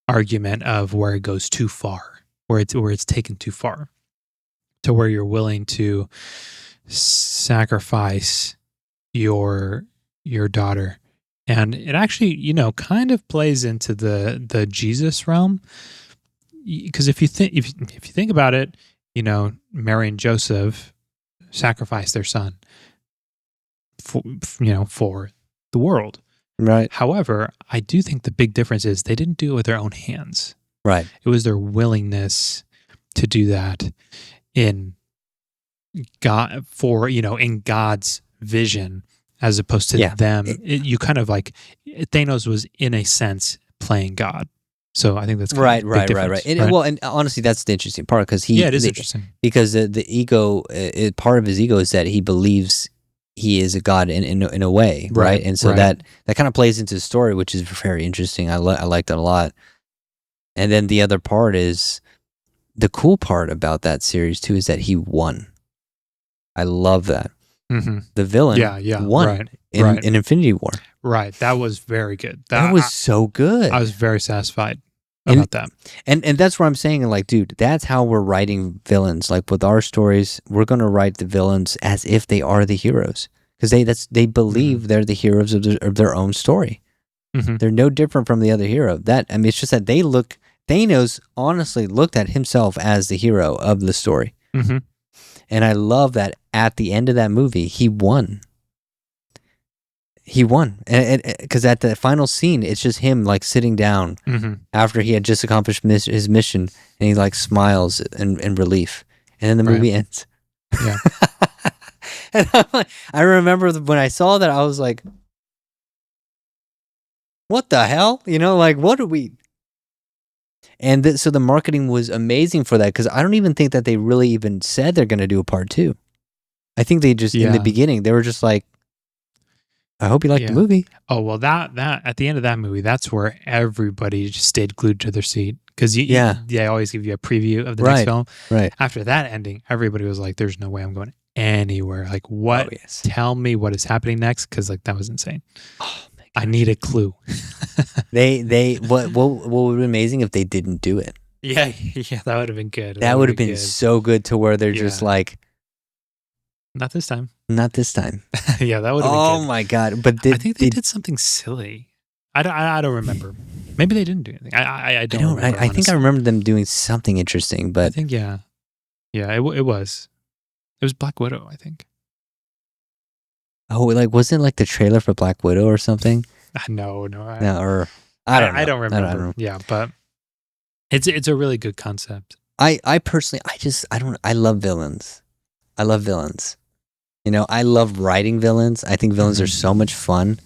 argument of where it goes too far, where it's taken too far, to where you're willing to sacrifice your daughter. And it actually kind of plays into the Jesus realm, because if you think about it, Mary and Joseph sacrificed their son for the world. Right. However, I do think the big difference is they didn't do it with their own hands. Right. It was their willingness to do that in God, in God's vision, as opposed to them. You kind of like Thanos was, in a sense, playing God. So I think that's kind of a big difference, right. Well, and honestly, that's the interesting part, because it is interesting, because the ego, part of his ego is that he believes he is a god in a way, right? And so that kind of plays into the story, which is very interesting. I liked it a lot. And then the other part is, the cool part about that series too is that he won. I love that. Mm-hmm. The villain won in Infinity War. Right. That was very good. That was so good. I was very satisfied about that. And that's what I'm saying. Like, dude, that's how we're writing villains. Like with our stories, we're going to write the villains as if they are the heroes, because they believe they're the heroes of their own story. Mm-hmm. They're no different from the other hero. It's just that Thanos honestly looked at himself as the hero of the story. Mm-hmm. And I love that at the end of that movie, he won. He won, and because at the final scene, it's just him like sitting down after he had just accomplished his mission, and he like smiles in relief, and then the movie ends. Yeah, and I remember when I saw that, I was like, "What the hell?" Like, what are we? And so the marketing was amazing for that, because I don't even think that they really even said they're going to do a part 2. I think they just in the beginning they were just like, I hope you liked the Yeah. movie. Oh, well, that at the end of that movie, that's where everybody just stayed glued to their seat because Yeah. they always give you a preview of the next Right. film. Right. After that ending, everybody was like, "There's no way I'm going anywhere." Like, what? Oh, yes. Tell me what is happening next because like that was insane. Oh, my I gosh. need a clue. What would have been amazing if they didn't do it? Yeah, that would have been good. That would have been good. so good to where they're just Yeah. like, Not this time. not this time. Yeah, that would have been Oh good. my God. But I think they did something silly. I don't remember. Maybe they didn't do anything. I don't remember. I think I remember them doing something interesting, I but think yeah. It was. It was Black Widow, I think. like wasn't like the trailer for Black Widow or something? No, No, or I don't know. I don't remember. I don't know. Yeah, but it's a really good concept. I personally, I love villains. I love villains. You know, I love writing villains. I think villains are so much fun.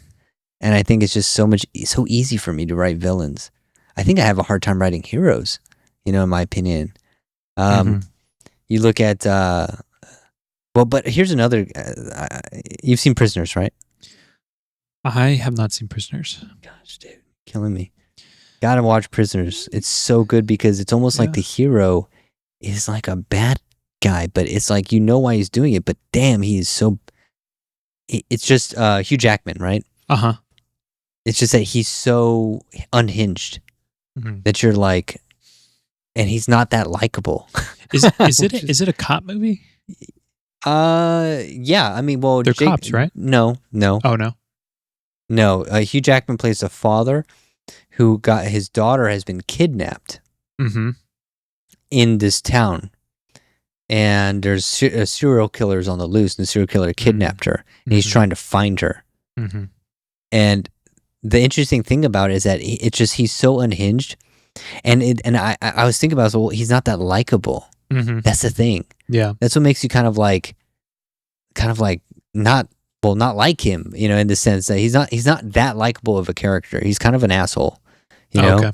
And I think it's just so easy for me to write villains. I think I have a hard time writing heroes, you know, in my opinion. You look at, but here's another, you've seen Prisoners, right? I have not seen Prisoners. Gosh, dude, killing me. Gotta watch Prisoners. It's so good because it's almost like the hero is like a bad guy, but it's like, you know why he's doing it, but damn, he is so, it's just Hugh Jackman, right? Uh-huh. It's just that he's so unhinged that you're like, and he's not that likable. Is it a cop movie? Yeah. I mean, well, they're cops, right? No. Oh No. Hugh Jackman plays a father who got his daughter has been kidnapped in this town, and there's serial killers on the loose, and the serial killer kidnapped her, and he's trying to find her. And the interesting thing about it is that he's so unhinged, and I was thinking about it, well, he's not that likable. That's the thing. Yeah, that's what makes you kind of like not like him, you know, in the sense that he's not that likable of a character. He's kind of an asshole, you know. Okay.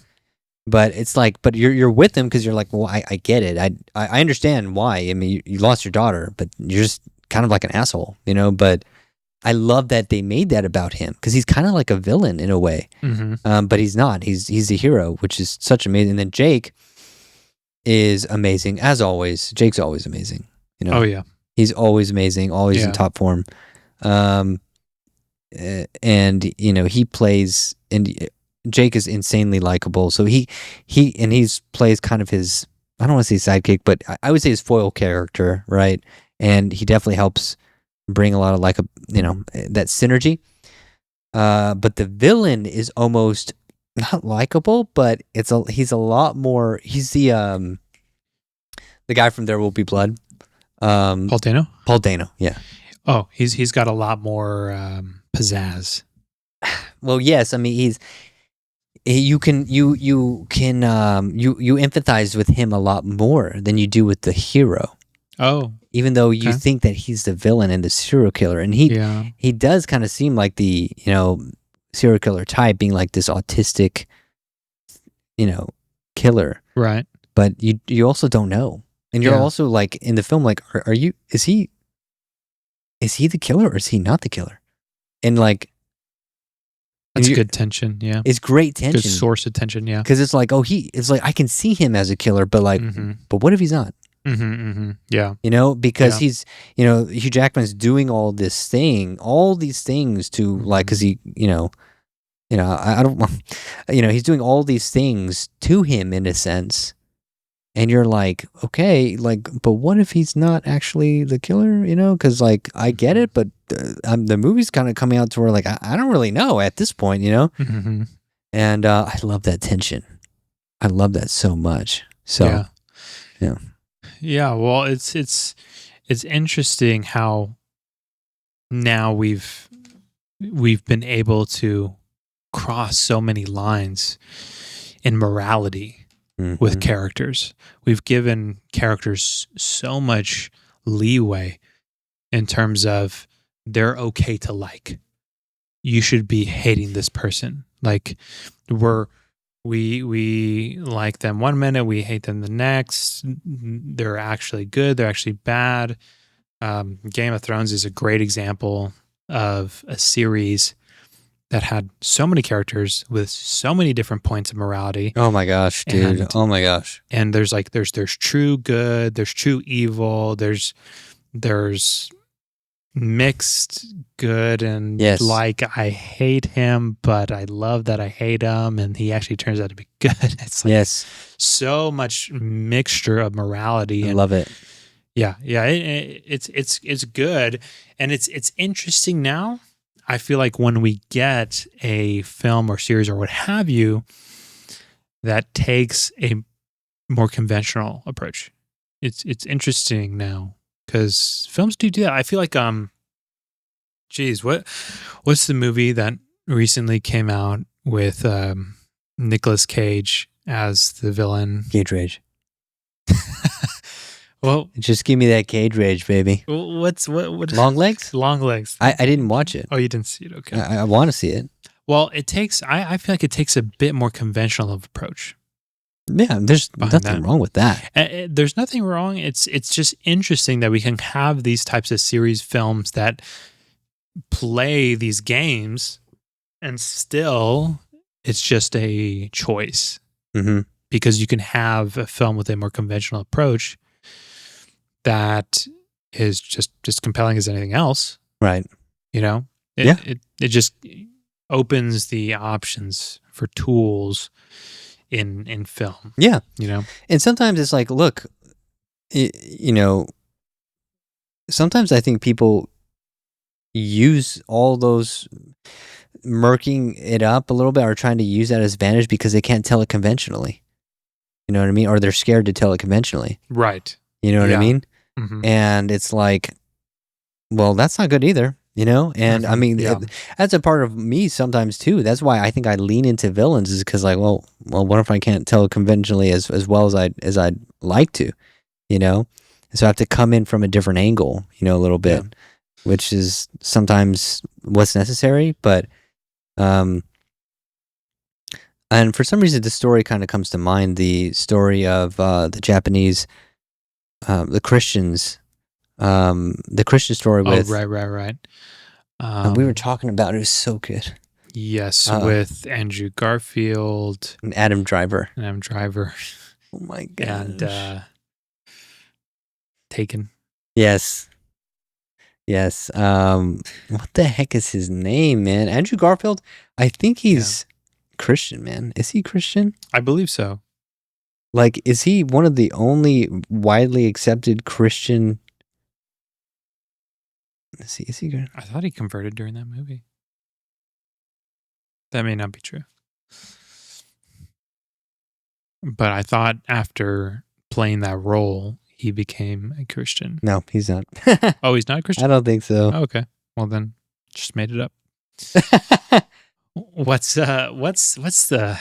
But it's like, but you're with him because you're like, well, I get it. I understand why. I mean, you lost your daughter, but you're just kind of like an asshole, you know. But I love that they made that about him because he's kind of like a villain in a way, but he's not. He's a hero, which is such amazing. And then Jake is amazing as always. Jake's always amazing, you know. Oh yeah, he's always amazing, always in top form. And you know, he plays, and Jake is insanely likable. So he plays kind of his, I don't want to say sidekick, but I would say his foil character, right? And he definitely helps bring a lot of you know, that synergy. But the villain is almost not likable, but he's a lot more. He's the guy from There Will Be Blood. Paul Dano. Paul Dano, yeah. Oh, he's got a lot more pizzazz. Well, yes. I mean, you empathize with him a lot more than you do with the hero. Oh, even though you think that he's the villain and the serial killer, and he does kind of seem like the, you know, serial killer type, being like this autistic, you know, killer, right? But you also don't know, and you're also like in the film, like, is he the killer or is he not the killer? And like, that's good tension. Yeah, it's great tension. Good source of tension. Yeah, because it's like, it's like I can see him as a killer, but like, but what if he's not? Yeah, you know, because he's, you know, Hugh Jackman's doing all these things to like, because he, you know, I don't, you know, he's doing all these things to him in a sense, and you're like, okay, like, but what if he's not actually the killer? You know, because like I get it, but the movie's kind of coming out to where like I don't really know at this point, you know, and I love that tension. I love that so much. So yeah. Yeah, well, it's interesting how now we've been able to cross so many lines in morality with characters. We've given characters so much leeway in terms of they're okay to like. You should be hating this person. Like we like them one minute, we hate them the next. They're actually good, they're actually bad. Game of Thrones is a great example. of a series that had so many characters with so many different points of morality. Oh my gosh, dude. And- oh my gosh. And there's true good, there's true evil, there's mixed good, and Yes. like I hate him, but I love that I hate him, and he actually turns out to be good. It's like Yes. so much mixture of morality. I And love it. yeah, it's good, and it's interesting now. I feel like when we get a film or series or what have you that takes a more conventional approach, it's interesting now because films do that. I feel like what's the movie that recently came out with Nicolas Cage as the villain? Cage rage. Well, Just give me that cage rage, baby. what Long Legs? Long Legs. I didn't watch it. Oh, you didn't see it. Okay. I want to see it. Well, it takes. I feel like it takes a bit more conventional of approach. Yeah, there's Behind nothing that. wrong with that. There's nothing wrong. It's just interesting that we can have these types of series films that play these games, and still, it's just a choice Mm-hmm. because you can have a film with a more conventional approach that is just compelling as anything else. Right. You know, Yeah. It just opens the options for tools in film. Yeah. You know, And sometimes it's like, look, sometimes I think people use all those murking it up a little bit or trying to use that as advantage because they can't tell it conventionally. You know what I mean? Or they're scared to tell it conventionally. right? You know what I Yeah. mean? Mm-hmm. And it's like, well, that's not good either, you know? And I mean, Yeah. that's a part of me sometimes too. That's why I think I lean into villains is because like, well, what if I can't tell it conventionally as well as I'd like to, you know? So I have to come in from a different angle, a little bit, which is sometimes what's necessary. But, and for some reason, the story kind of comes to mind, the story of the Japanese, the Christians, the Christian story with. Right. We were talking about it. It was so good. Yes, with Andrew Garfield And Adam Driver. and Adam Driver Oh my god. and Taken. Yes. What the heck is his name, man? Andrew Garfield? I think he's Christian, man. Is he Christian? I believe so. Like, is he one of the only widely accepted Christian? Is he good? I thought he converted during that movie. That may not be true. But I thought after playing that role, he became a Christian. No, he's not. Oh, he's not a Christian? I don't think so. Oh, okay. Well, then just made it up. What's the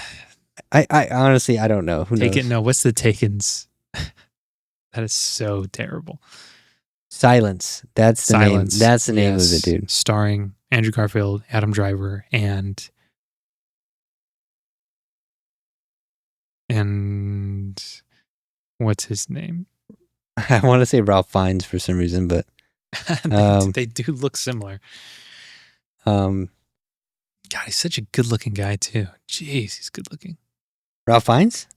I honestly, I don't know. Who knows? Taken? No, what's the Taken's? That is so terrible. Silence. That's the Silence. name. That's the name of Yes. it, dude. Starring Andrew Garfield, Adam Driver, and what's his name? I want to say Ralph Fiennes for some reason, but They do look similar. um, God, he's such a good-looking guy too. Jeez, he's good-looking. Ralph Fiennes?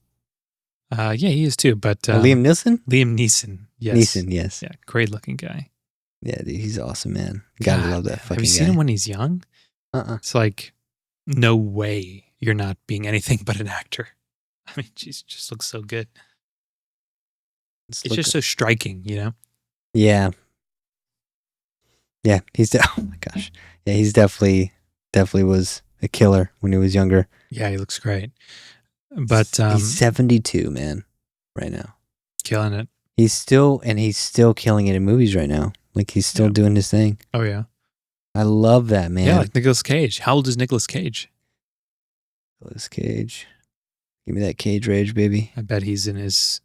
Yeah, he is too. But Liam Neeson? Liam Neeson. Yes. Neeson, yes. Yeah, great-looking guy. Yeah, dude, he's awesome, man. Gotta God, love that fucking Have you guy. seen him when he's young? It's It's like, no way you're not being anything but an actor. I mean, he just looks so good. It's just so striking, you know? Yeah. Yeah, oh my gosh. Yeah, he's definitely was a killer when he was younger. Yeah, he looks great. But he's 72, man, right now. killing it. He's still killing it in movies right now. Like he's still doing his thing. Oh, yeah. I love that, man. Yeah, like Nicolas Cage. How old is Nicolas Cage? Nicolas Cage. Give me that Cage rage, baby. I bet he's in his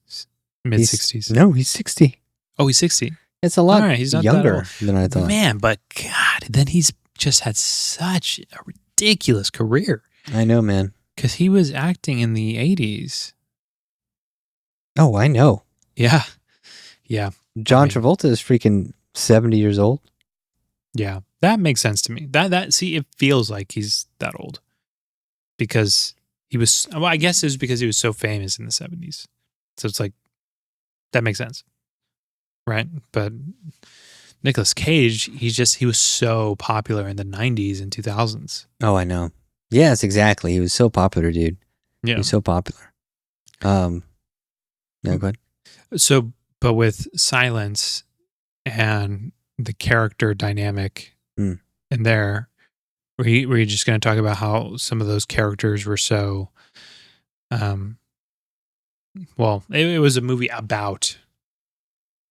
mid-60s. No, he's 60. Oh, he's 60. It's a lot All right, he's not that younger old. than I thought. Man, but God, then he's just had such a ridiculous career. I know, man. Because he was acting in the 80s. Oh, I know. Yeah. Yeah. John I mean- Travolta is freaking 70 years old. Yeah. That makes sense to me. See, it feels like he's that old because he was. Well, I guess it was because he was so famous in the 70s. So it's like that makes sense, right? But Nicolas Cage, he was so popular in the 90s and 2000s. Oh, I know. Yes, exactly. He was so popular, dude. Yeah, he was so popular. No, go ahead. So, but with Silence and the character dynamic in there, were you just going to talk about how some of those characters were so, well, it was a movie about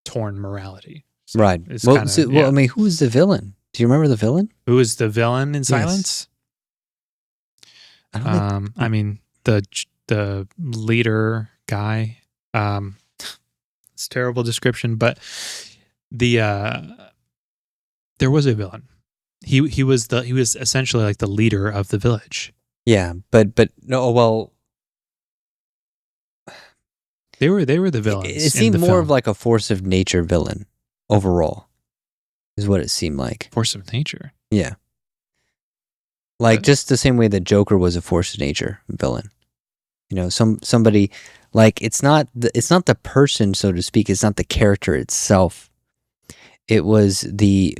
torn morality. So right. Well, I mean, who was the villain? Do you remember the villain? Who was the villain in Silence? I don't think. I mean, the leader guy. It's a terrible description, but there was a villain. He was essentially like the leader of the village. Yeah, but no. Well, they were the villains. It seemed more of like a force of nature villain overall, is what it seemed like. Force of nature. Yeah, like just the same way that Joker was a force of nature villain. You know, somebody like it's not the person, so to speak. It's not the character itself. It was the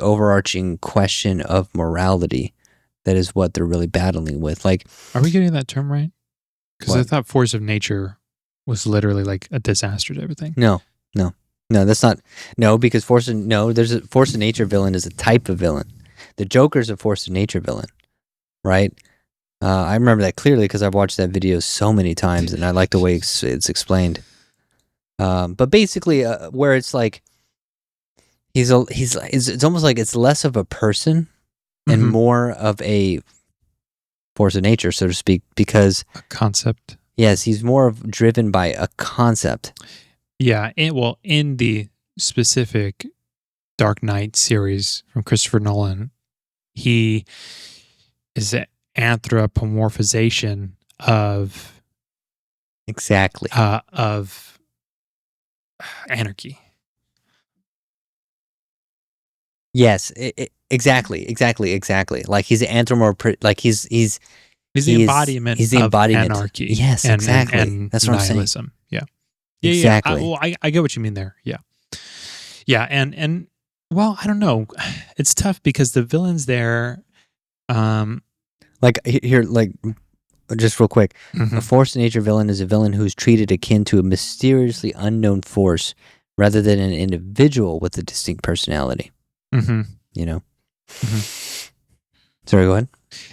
overarching question of morality that is what they're really battling with. Like, are we getting that term right? Because I thought force of nature was literally like a disaster to everything. No, that's not. No, because there's a force of nature villain is a type of villain. The Joker's a force of nature villain, right? I remember that clearly because I've watched that video so many times, and I like the way it's explained. But basically, where it's like it's almost like it's less of a person and more of a force of nature, so to speak, because a concept. Yes, he's more driven by a concept. Yeah, in the specific Dark Knight series from Christopher Nolan, he is an anthropomorphization of of anarchy. Yes, exactly. Like he's an like he's the embodiment. He's the embodiment of anarchy. Yes, exactly. And that's what nihilism. I'm saying. Yeah, exactly. I get what you mean there. Yeah, and well, I don't know. It's tough because the villains there, like here, like just real quick, a force of nature villain is a villain who's treated akin to a mysteriously unknown force rather than an individual with a distinct personality. You know. Sorry, go ahead.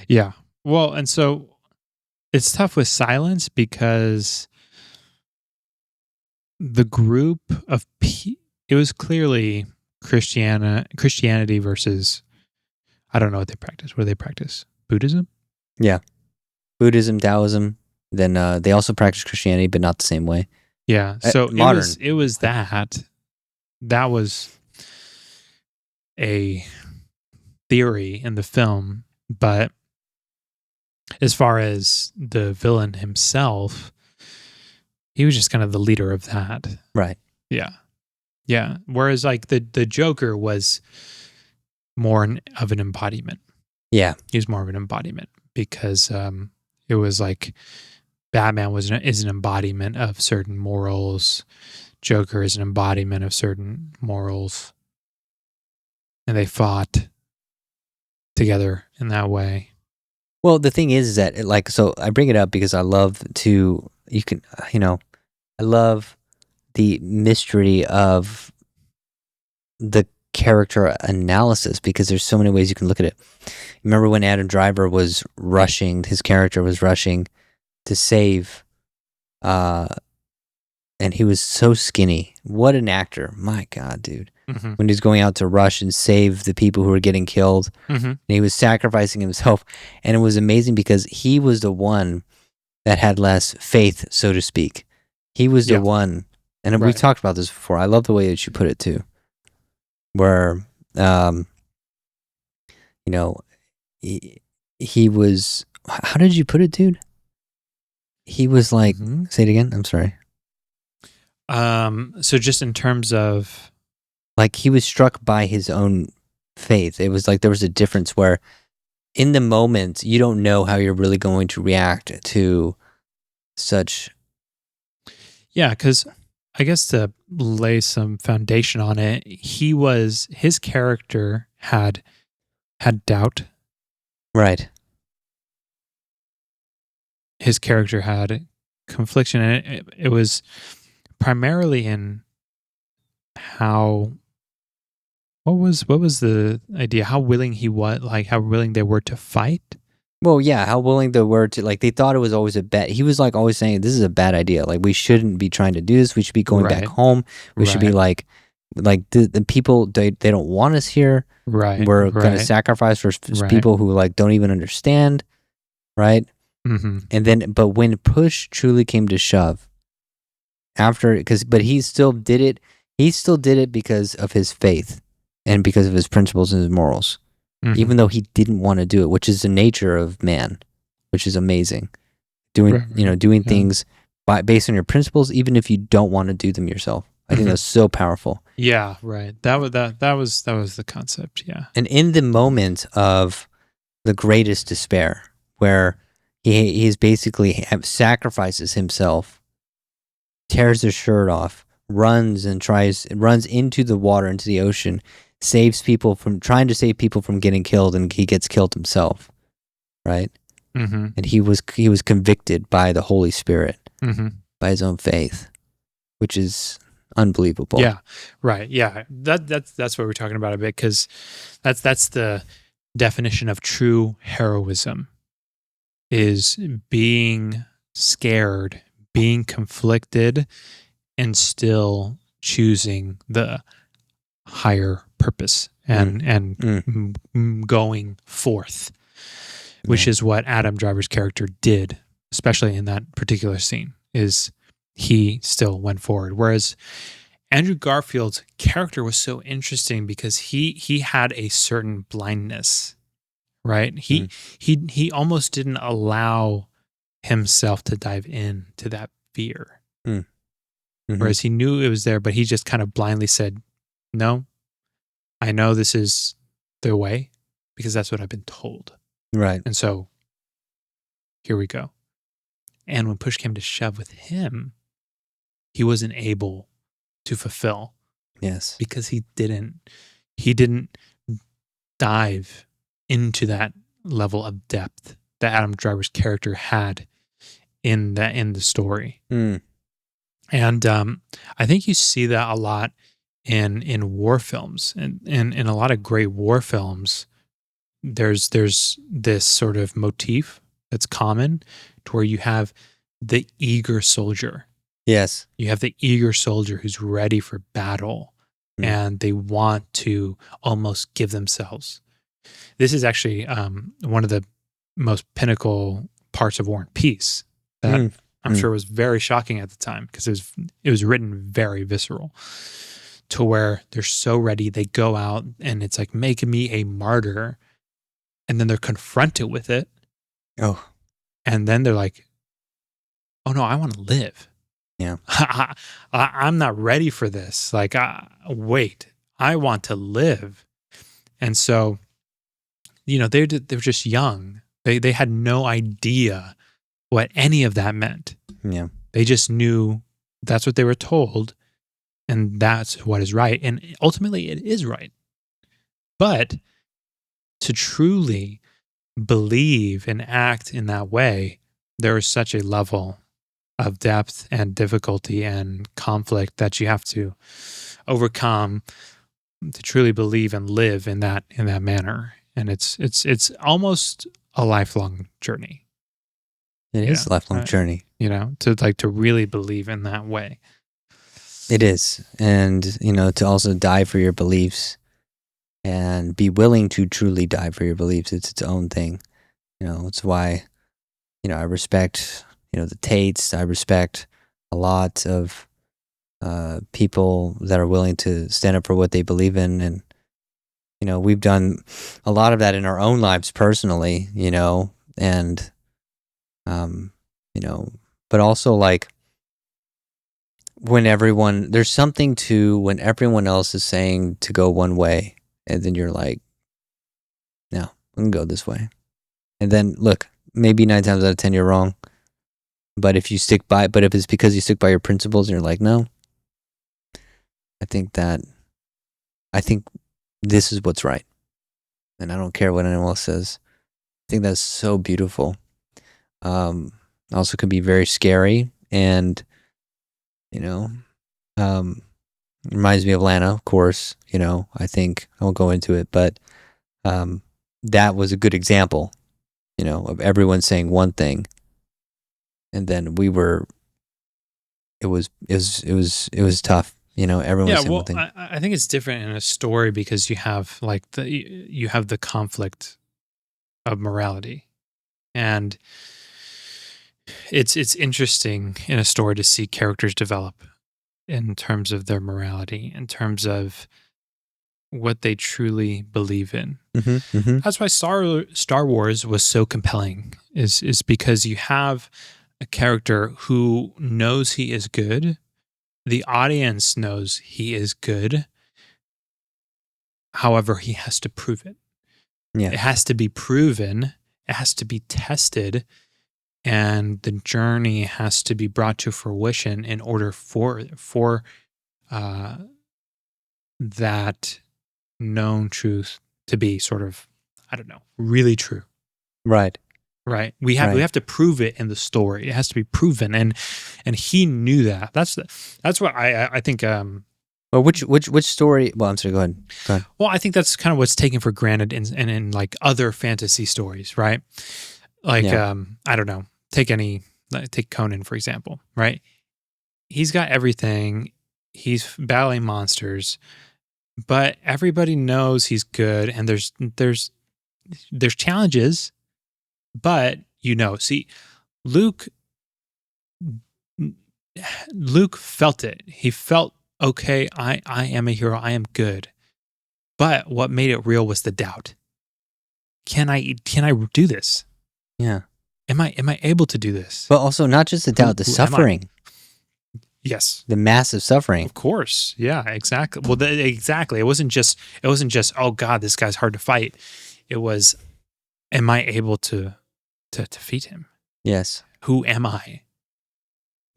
Yeah. Well, and so it's tough with Silence because the group of it was clearly Christianity versus, I don't know what they practice. What do they practice? Buddhism? Yeah. Buddhism, Taoism. Then they also practice Christianity, but not the same way. Yeah. So modern. It was that was a theory in the film, but as far as the villain himself, he was just kind of the leader of that. Right. Yeah. Whereas like the Joker was more of an embodiment. Yeah. He was more of an embodiment because it was like Batman is an embodiment of certain morals. Joker is an embodiment of certain morals. And they fought together in that way. Well, the thing is that so I bring it up because I love I love the mystery of the character analysis because there's so many ways you can look at it. Remember when Adam Driver was rushing, his character was rushing to save, and he was so skinny. What an actor. My God, dude. When he's going out to rush and save the people who were getting killed, and he was sacrificing himself. And it was amazing because he was the one that had less faith, so to speak. He was the one, and we've talked about this before. I love the way that you put it too, where, he was, how did you put it, dude? He was like, say it again. I'm sorry. So just in terms of, like he was struck by his own faith. It was like there was a difference where in the moment you don't know how you're really going to react to such. Yeah, because I guess to lay some foundation on it, his character had doubt. Right. His character had confliction, and it was primarily in how what was the idea? How willing he was, like how willing they were to fight. Well, yeah, how willing they were to, like, they thought it was always a bet. He was like always saying, "This is a bad idea. Like, we shouldn't be trying to do this. We should be going back Right. home. We should be like the people they don't want us here. Right. We're gonna Right. sacrifice for Right. people who like don't even understand, right?" Mm-hmm. And then, but when push truly came to shove, but he still did it. He still did it because of his faith and because of his principles and his morals. Mm-hmm. Even though he didn't want to do it, which is the nature of man, which is amazing. Doing Right. things based on your principles, even if you don't want to do them yourself. I think that's so powerful. Yeah, right. That was the concept. Yeah. And in the moment of the greatest despair, where he is basically sacrifices himself, tears his shirt off, runs into the water, into the ocean, trying to save people from getting killed, and he gets killed himself, right? Mm-hmm. And he was convicted by the Holy Spirit, Mm-hmm. by his own faith, which is unbelievable. Yeah, right. Yeah, that's what we're talking about a bit, because that's the definition of true heroism, is being scared, being conflicted, and still choosing the higher purpose and going forth, which is what Adam Driver's character did, especially in that particular scene, is he still went forward. Whereas Andrew Garfield's character was so interesting because he had a certain blindness, right? He almost didn't allow himself to dive into that fear. Mm-hmm. Whereas he knew it was there, but he just kind of blindly said, "No, I know this is the way because that's what I've been told." Right. And so here we go. And when push came to shove with him, he wasn't able to fulfill. Yes. Because he didn't dive into that level of depth that Adam Driver's character had in the story. And I think you see that a lot in war films, and in a lot of great war films. There's this sort of motif that's common, to where you have the eager soldier. Yes. You have the eager soldier who's ready for battle, and they want to almost give themselves. This is actually one of the most pinnacle parts of War and Peace that I'm sure was very shocking at the time, because it was written very visceral, to where they're so ready, they go out and it's like, "Make me a martyr," and then they're confronted with it. Oh. And then they're like, "Oh no, I want to live." Yeah. I'm not ready for this. Like, wait, I want to live. And so, they're just young. They had no idea what any of that meant. Yeah. They just knew that's what they were told, and that's what is right. And ultimately, it is right. But to truly believe and act in that way, there is such a level of depth and difficulty and conflict that you have to overcome to truly believe and live in that manner. And it's almost a lifelong journey. It is a lifelong journey. To really believe in that way. It is. And, to also die for your beliefs and be willing to truly die for your beliefs. It's its own thing. It's why, I respect, the Tates. I respect a lot of people that are willing to stand up for what they believe in. And, we've done a lot of that in our own lives personally, and, but also like when there's something to when everyone else is saying to go one way, and then you're like, I'm gonna go this way. And then look, maybe 9 times out of 10 you're wrong. But if it's because you stick by your principles and you're like, no, I think this is what's right. And I don't care what anyone else says. I think that's so beautiful. Also can be very scary, and reminds me of Lana, of course. I think I won't go into it, but that was a good example, of everyone saying one thing, and then it was tough. Everyone was saying one thing. I think it's different in a story because you have the conflict of morality, and it's interesting in a story to see characters develop in terms of their morality, in terms of what they truly believe in. Mm-hmm, mm-hmm. That's why Star Wars was so compelling, is because you have a character who knows he is good. The audience knows he is good. However, he has to prove it. Yeah. It has to be proven. It has to be tested. And the journey has to be brought to fruition in order for that known truth to be sort of, I don't know, really true. Right. Right. We have to prove it in the story. It has to be proven, and he knew that. That's what I think. Well, which story? Well, I'm sorry. Go ahead. Well, I think that's kind of what's taken for granted in like other fantasy stories, right? Like, I don't know. Take Conan, for example, right? He's got everything. He's battling monsters, but everybody knows he's good, and there's challenges, but see, Luke felt it. He felt, okay, I am a hero. I am good. But what made it real was the doubt. Can I do this? Yeah. Am I able to do this? But also not just the doubt, the suffering. Yes. The massive suffering. Of course. Yeah, exactly. Well, exactly. It wasn't just, oh God, this guy's hard to fight. It was, am I able to defeat him? Yes. Who am I?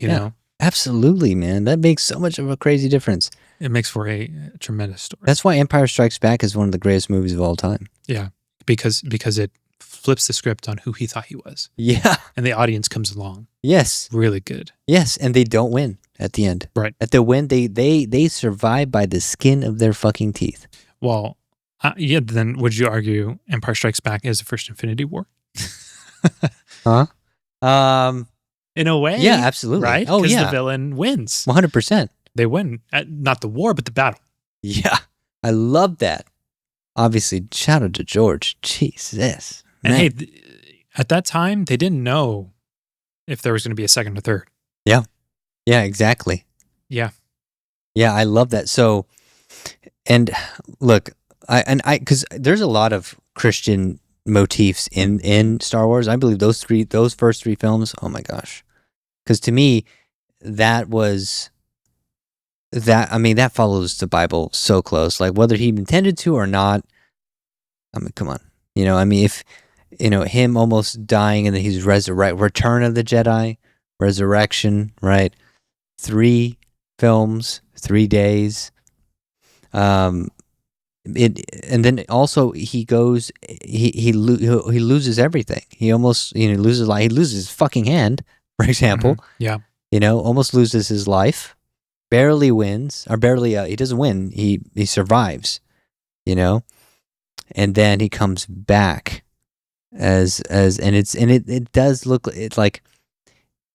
You know? Absolutely, man. That makes so much of a crazy difference. It makes for a tremendous story. That's why Empire Strikes Back is one of the greatest movies of all time. Yeah. Because it flips the script on who he thought he was. Yeah. And the audience comes along. Yes. Really good. Yes. And they don't win at the end. Right. At the win, they survive by the skin of their fucking teeth. Well, then would you argue Empire Strikes Back is the first Infinity War? Huh? In a way. Yeah, absolutely. Right? Oh, yeah. Because the villain wins. 100%. They win. Not the war, but the battle. Yeah. I love that. Obviously, shout out to George. Jesus. And man. hey, at that time, they didn't know if there was going to be a second or third. Yeah. Yeah, exactly. Yeah. Yeah, I love that. So, and look, because there's a lot of Christian motifs in Star Wars. I believe those first three films, oh my gosh. Because to me, that follows the Bible so close. Like whether he intended to or not, I mean, come on. If, him almost dying and then he's Return of the Jedi, Resurrection, right? 3 films, 3 days. And then also he goes, he loses everything. He almost, loses life. He loses his fucking hand, for example. Mm-hmm. Yeah. Almost loses his life. Barely wins, or barely, he doesn't win. He survives, and then he comes back and it does look, it's like,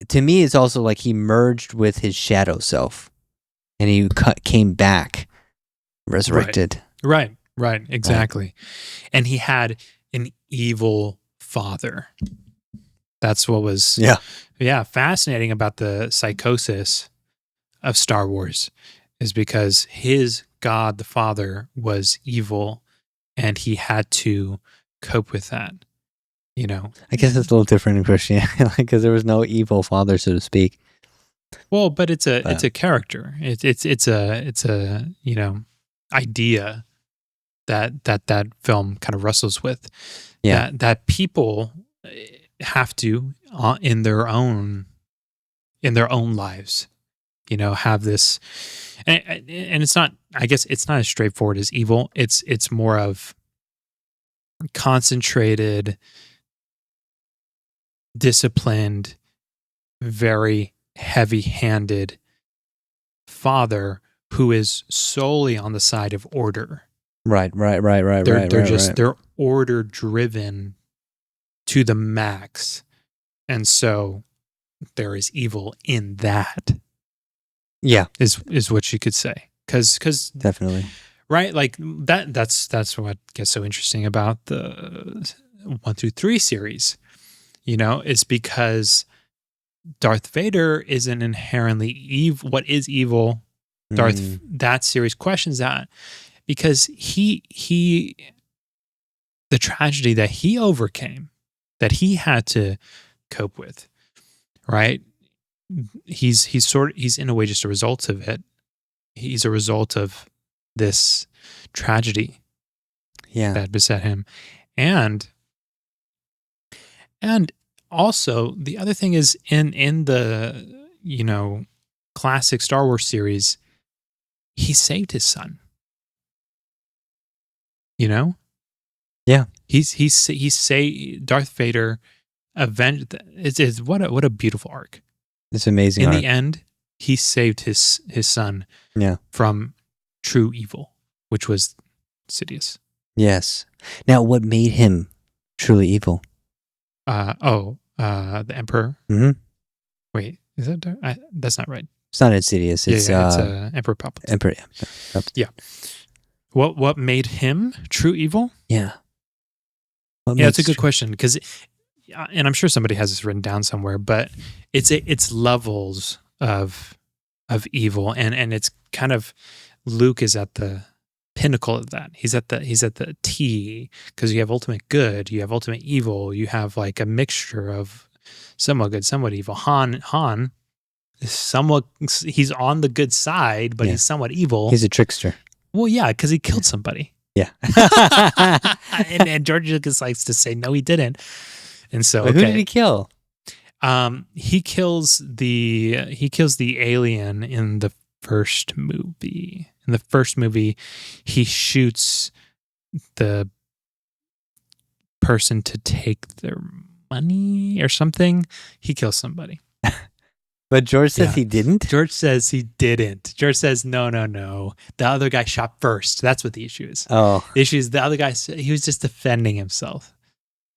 to me, it's also like he merged with his shadow self, and he came back, resurrected. Right, exactly. And he had an evil father. That's what was fascinating about the psychosis of Star Wars, is because his God, the Father, was evil, and he had to cope with that. I guess it's a little different in Christianity, because there was no evil father, so to speak. Well, but it's a character. It's a idea that film kind of wrestles with. Yeah. That people have to in their own lives, have this, and it's not. I guess it's not as straightforward as evil. It's more of concentrated, disciplined, very heavy-handed father who is solely on the side of order. Right. They're order driven to the max, and so there is evil in that. Yeah, is what you could say, because definitely. Right, like that's what gets so interesting about the 1 through 3 series, is because Darth Vader isn't inherently evil. What is evil? That series questions that, because he the tragedy that he overcame, that he had to cope with, right? He's in a way just a result of it. He's a result of this tragedy that beset him. And also the other thing is in the classic Star Wars series, he saved his son. Yeah. He saved Darth Vader. Avenged. It's what a beautiful arc. It's amazing. In the end, he saved his son. Yeah. From true evil, which was Sidious. Yes. Now, what made him truly evil? The Emperor. Mm-hmm. Wait, is that? That's not right. It's not Insidious. It's Emperor Palpatine. Emperor. Yeah. What made him true evil? Yeah. It's a good question, because, and I'm sure somebody has this written down somewhere, but it's levels of evil, and it's kind of, Luke is at the pinnacle of that. He's at the T, because you have ultimate good, you have ultimate evil, you have like a mixture of somewhat good, somewhat evil. Han is somewhat, he's on the good side, but he's somewhat evil. He's a trickster. Well, yeah, because he killed somebody. Yeah. and George Lucas likes to say no, he didn't. And so, who did he kill? He kills the alien in the first movie. In the first movie, he shoots the person to take their money or something. He kills somebody. But George says he didn't? George says he didn't. George says, no. The other guy shot first. That's what the issue is. Oh. The issue is the other guy, he was just defending himself.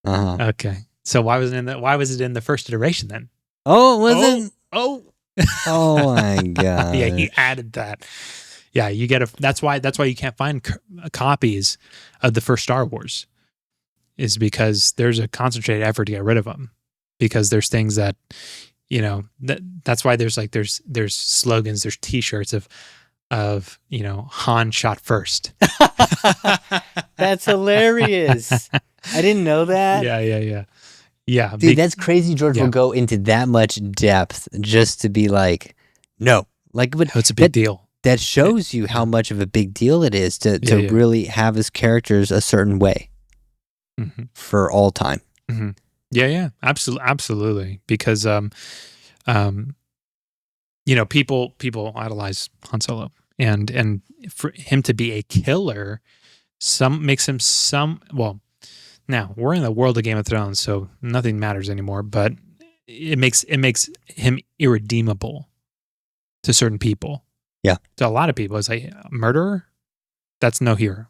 Uh-huh. Okay. So why was it in the first iteration then? Oh, it wasn't. Oh. Oh my god. Yeah, he added that. Yeah, you get that's why you can't find copies of the first Star Wars, is because there's a concentrated effort to get rid of them, because there's things that, that's why there's slogans, there's T-shirts of Han shot first. That's hilarious. I didn't know that. Yeah. Dude, that's crazy. George will go into that much depth just to be like, no. Like, but it's a big deal. That shows you how much of a big deal it is to really have his characters a certain way for all time. Mm-hmm. Yeah, absolutely. Because, people idolize Han Solo, and for him to be a killer, makes him well. Now we're in the world of Game of Thrones, so nothing matters anymore. But it makes him irredeemable to certain people. Yeah, to a lot of people, it's like a murderer. That's no hero,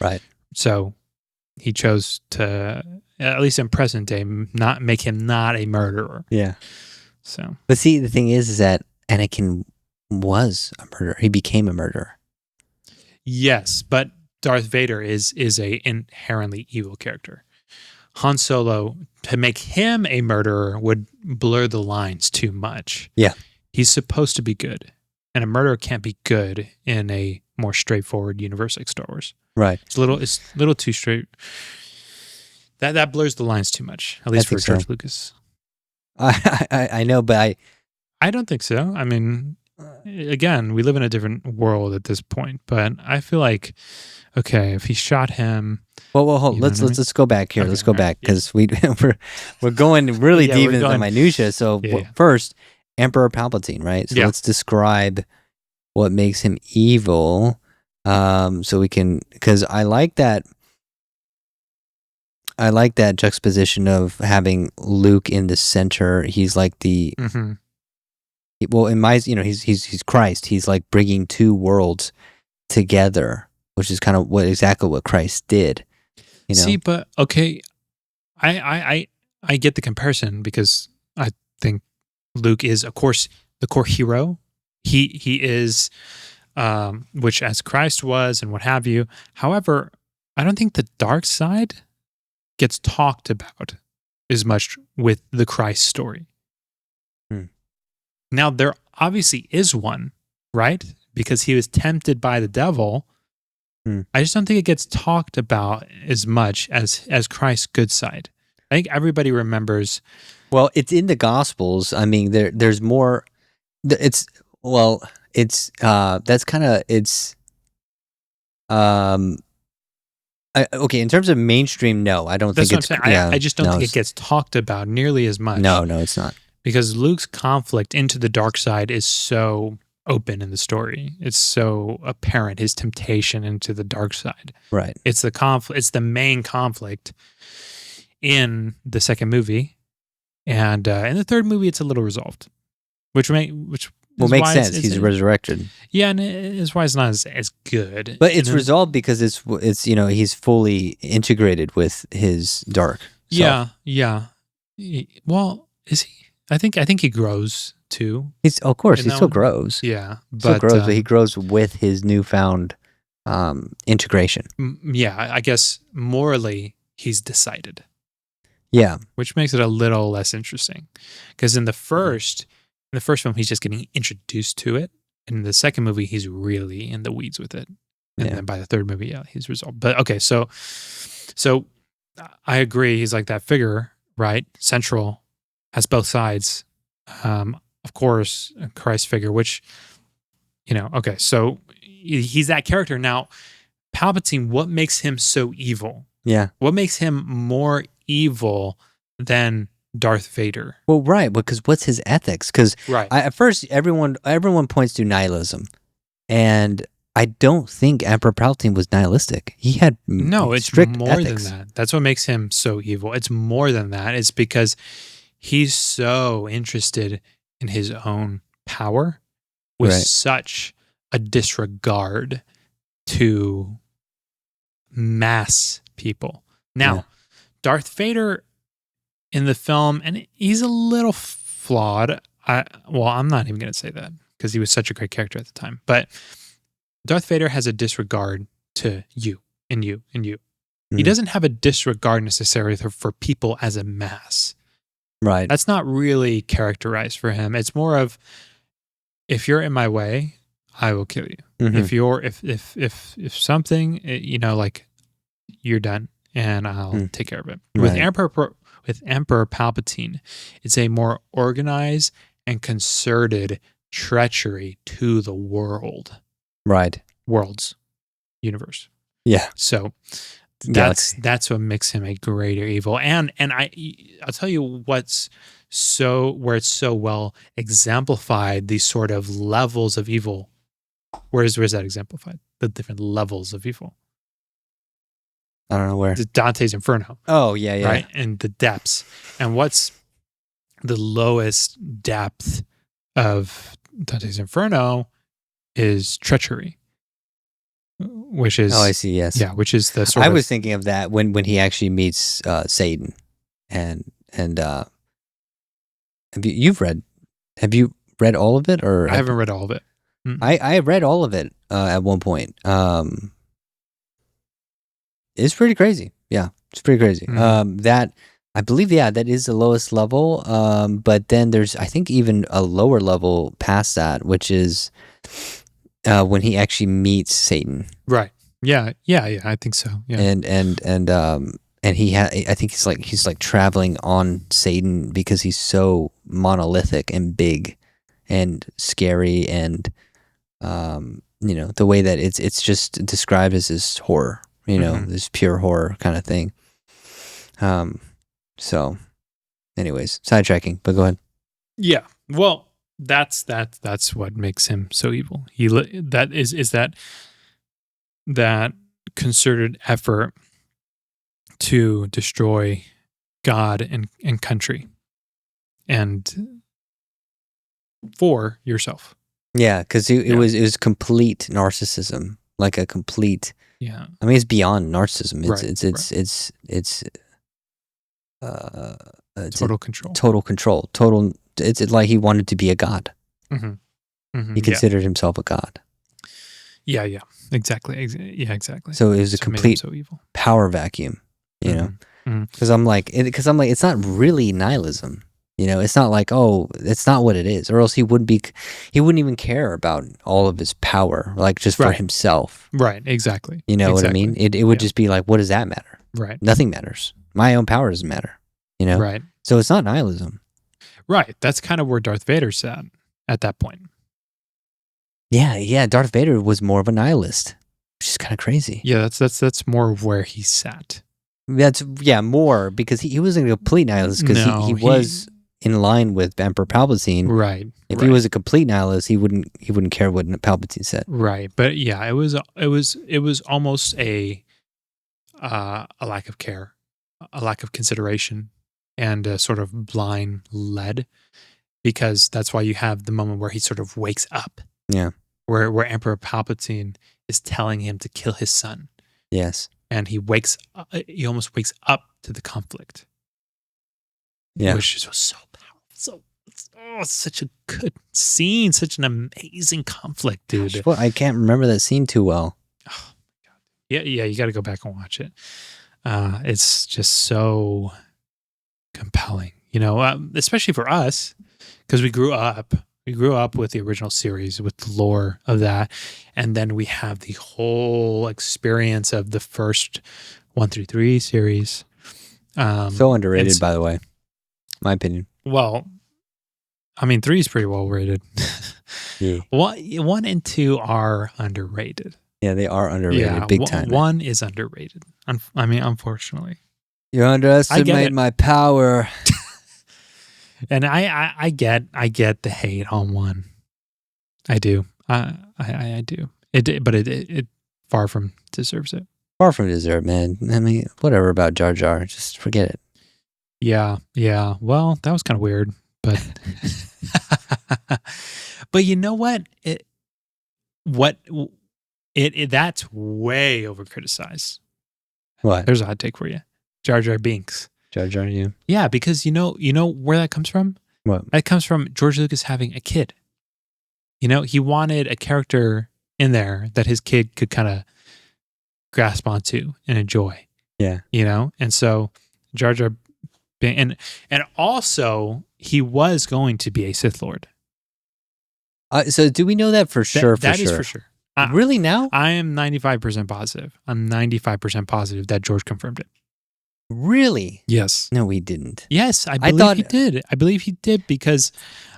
right? So he chose to, at least in present day, not make him not a murderer. Yeah. So, but see, the thing is that Anakin was a murderer. He became a murderer. Yes, but Darth Vader is a inherently evil character. Han Solo, to make him a murderer would blur the lines too much. Yeah. He's supposed to be good, and a murderer can't be good in a more straightforward universe like Star Wars. Right. It's a little too straight. That blurs the lines too much, at least for George Lucas. I know, but I don't think so. I mean, again, we live in a different world at this point, but I feel like, okay, if he shot him, Well, hold. Let's go back here. Okay, Let's go all back right, yeah. because we're going really Yeah, deep we're into the going- minutia. So Yeah. first, Emperor Palpatine, right? So Yeah. let's describe what makes him evil. So we can, because I like that. I like that juxtaposition of having Luke in the center. He's like the Mhm. well, in my, he's Christ. He's like bringing two worlds together, which is kind of exactly what Christ did. See, but okay, I get the comparison because I think Luke is, of course, the core hero. He is, which as Christ was, and what have you. However, I don't think the dark side gets talked about as much with the Christ story. Now, there obviously is one, right? Because he was tempted by the devil. I just don't think it gets talked about as much as Christ's good side. I think everybody remembers. Well, it's in the Gospels. I mean, there's more. That's kind of okay. In terms of mainstream, no, I don't That's think what it's. I'm saying. Yeah, I just don't think it gets talked about nearly as much. No, it's not. Because Luke's conflict into the dark side is so open in the story. It's so apparent, his temptation into the dark side. Right. It's the conflict. It's the main conflict in the second movie, and in the third movie, it's a little resolved, which makes sense. He's resurrected. Yeah, and is why it's not as good. But it's resolved because it's he's fully integrated with his dark self. Yeah. Well, is he? I think he grows too. He's of course he still grows. Yeah, but he grows with his newfound integration. Yeah, I guess morally he's decided. Yeah, which makes it a little less interesting because in the first film he's just getting introduced to it, and in the second movie he's really in the weeds with it, and then by the third movie, he's resolved. But okay, so I agree. He's like that figure, right? Central. Has both sides. Of course, a Christ figure, which, okay, so he's that character. Now, Palpatine, what makes him so evil? Yeah. What makes him more evil than Darth Vader? Well, right, because what's his ethics? Because at first, everyone points to nihilism, and I don't think Emperor Palpatine was nihilistic. He had it's strict more ethics. than that. That's what makes him so evil. It's more than that. It's because he's so interested in his own power with such a disregard to mass people. Now, Darth Vader in the film, and he's a little flawed. I'm not even going to say that because he was such a great character at the time. But Darth Vader has a disregard to you and you and you. He doesn't have a disregard necessarily for people as a mass. Right. That's not really characterized for him. It's more of, if you're in my way, I will kill you. If something, like, you're done and I'll take care of it. With Emperor Palpatine, it's a more organized and concerted treachery to the world. Right. World's universe. Yeah. So that's what makes him a greater evil. And I'll tell you where it's so well exemplified, these sort of levels of evil. Where's that exemplified? The different levels of evil. I don't know where. Dante's Inferno. Oh, yeah. Right? And the depths. And what's the lowest depth of Dante's Inferno is treachery. Which is I see. Yes, yeah. Which is the sort I was thinking of that when he actually meets Satan, and have you read all of it, or I haven't read all of it. I read all of it at one point. It's pretty crazy. Yeah, it's pretty crazy. That I believe, that is the lowest level. But then there's, I think, even a lower level past that, which is when he actually meets Satan. Right. Yeah. I think so. Yeah. And I think he's like traveling on Satan because he's so monolithic and big and scary, and the way that it's just described as this horror, this pure horror kind of thing. So anyways, sidetracking, but go ahead. Yeah. Well, that's what makes him so evil. That concerted effort to destroy God and country and for yourself. Yeah, because it was complete narcissism, like a complete. Yeah. I mean, it's beyond narcissism. It's total control. Total control. Total. It's like he wanted to be a god. He considered himself a god. Yeah. Exactly. Yeah, exactly. So it was a complete so evil. Power vacuum. Because I'm like, it's not really nihilism. It's not like, oh, it's not what it is, or else he wouldn't even care about all of his power, like just for himself. Right. Exactly. You know what I mean? It would just be like, what does that matter? Right. Nothing matters. My own power doesn't matter. Right. So it's not nihilism. Right. That's kind of where Darth Vader sat at that point. Yeah. Darth Vader was more of a nihilist, which is kind of crazy. Yeah, that's more of where he sat. That's more because he wasn't a complete nihilist, because he was in line with Emperor Palpatine. Right. If he was a complete nihilist, he wouldn't care what Palpatine said. Right. But yeah, it was almost a lack of care, a lack of consideration, and a sort of blind lead, because that's why you have the moment where he sort of wakes up. Yeah. Where Emperor Palpatine is telling him to kill his son. Yes. And he almost wakes up to the conflict. Yeah. Which was so powerful. Such a good scene. Such an amazing conflict, dude. Gosh, I can't remember that scene too well. Oh, my God. Yeah, you got to go back and watch it. It's just so compelling, especially for us, because we grew up with the original series, with the lore of that, and then we have the whole experience of the first 1 through 3 series. So underrated, by the way, my opinion. Well, I mean, 3 is pretty well rated. Yeah. 1 and 2 are underrated. Yeah, they are underrated, big time. 1 is underrated. Unfortunately, you underestimate my power. And I get the hate on 1. I do. I do. It far from deserves it. Far from deserve, man. I mean, whatever about Jar Jar, just forget it. Yeah. Well, that was kind of weird, but but you know what? That's way over criticized. What? There's a hot take for you. Jar Jar Binks. Jar Jar, you? Yeah, because you know where that comes from? What? That comes from George Lucas having a kid. He wanted a character in there that his kid could kind of grasp onto and enjoy. Yeah. And so Jar Jar and also he was going to be a Sith Lord. So do we know that for sure? That is for sure. Really now? I am 95% positive. I'm 95% positive that George confirmed it. Really? Yes. No, he didn't. Yes, I believe he did. I believe he did because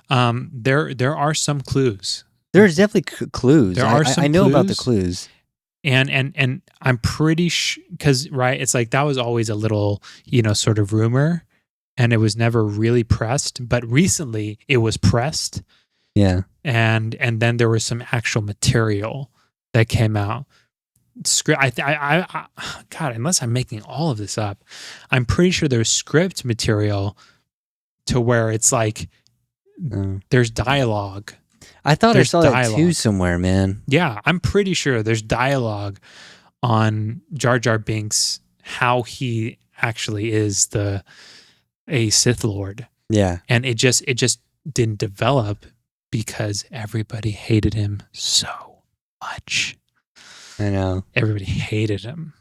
there are some clues. There's definitely clues. There are some I know clues, about the clues. And I'm pretty sure, because, right, it's like that was always a little, sort of rumor, and it was never really pressed. But recently it was pressed. Yeah. And then there was some actual material that came out. God, unless I'm making all of this up, I'm pretty sure there's script material to where it's like there's dialogue. I thought I saw that too somewhere, man. Yeah, I'm pretty sure there's dialogue on Jar Jar Binks, how he actually is a Sith Lord. Yeah. And it just didn't develop because everybody hated him so much. I know. Everybody hated him.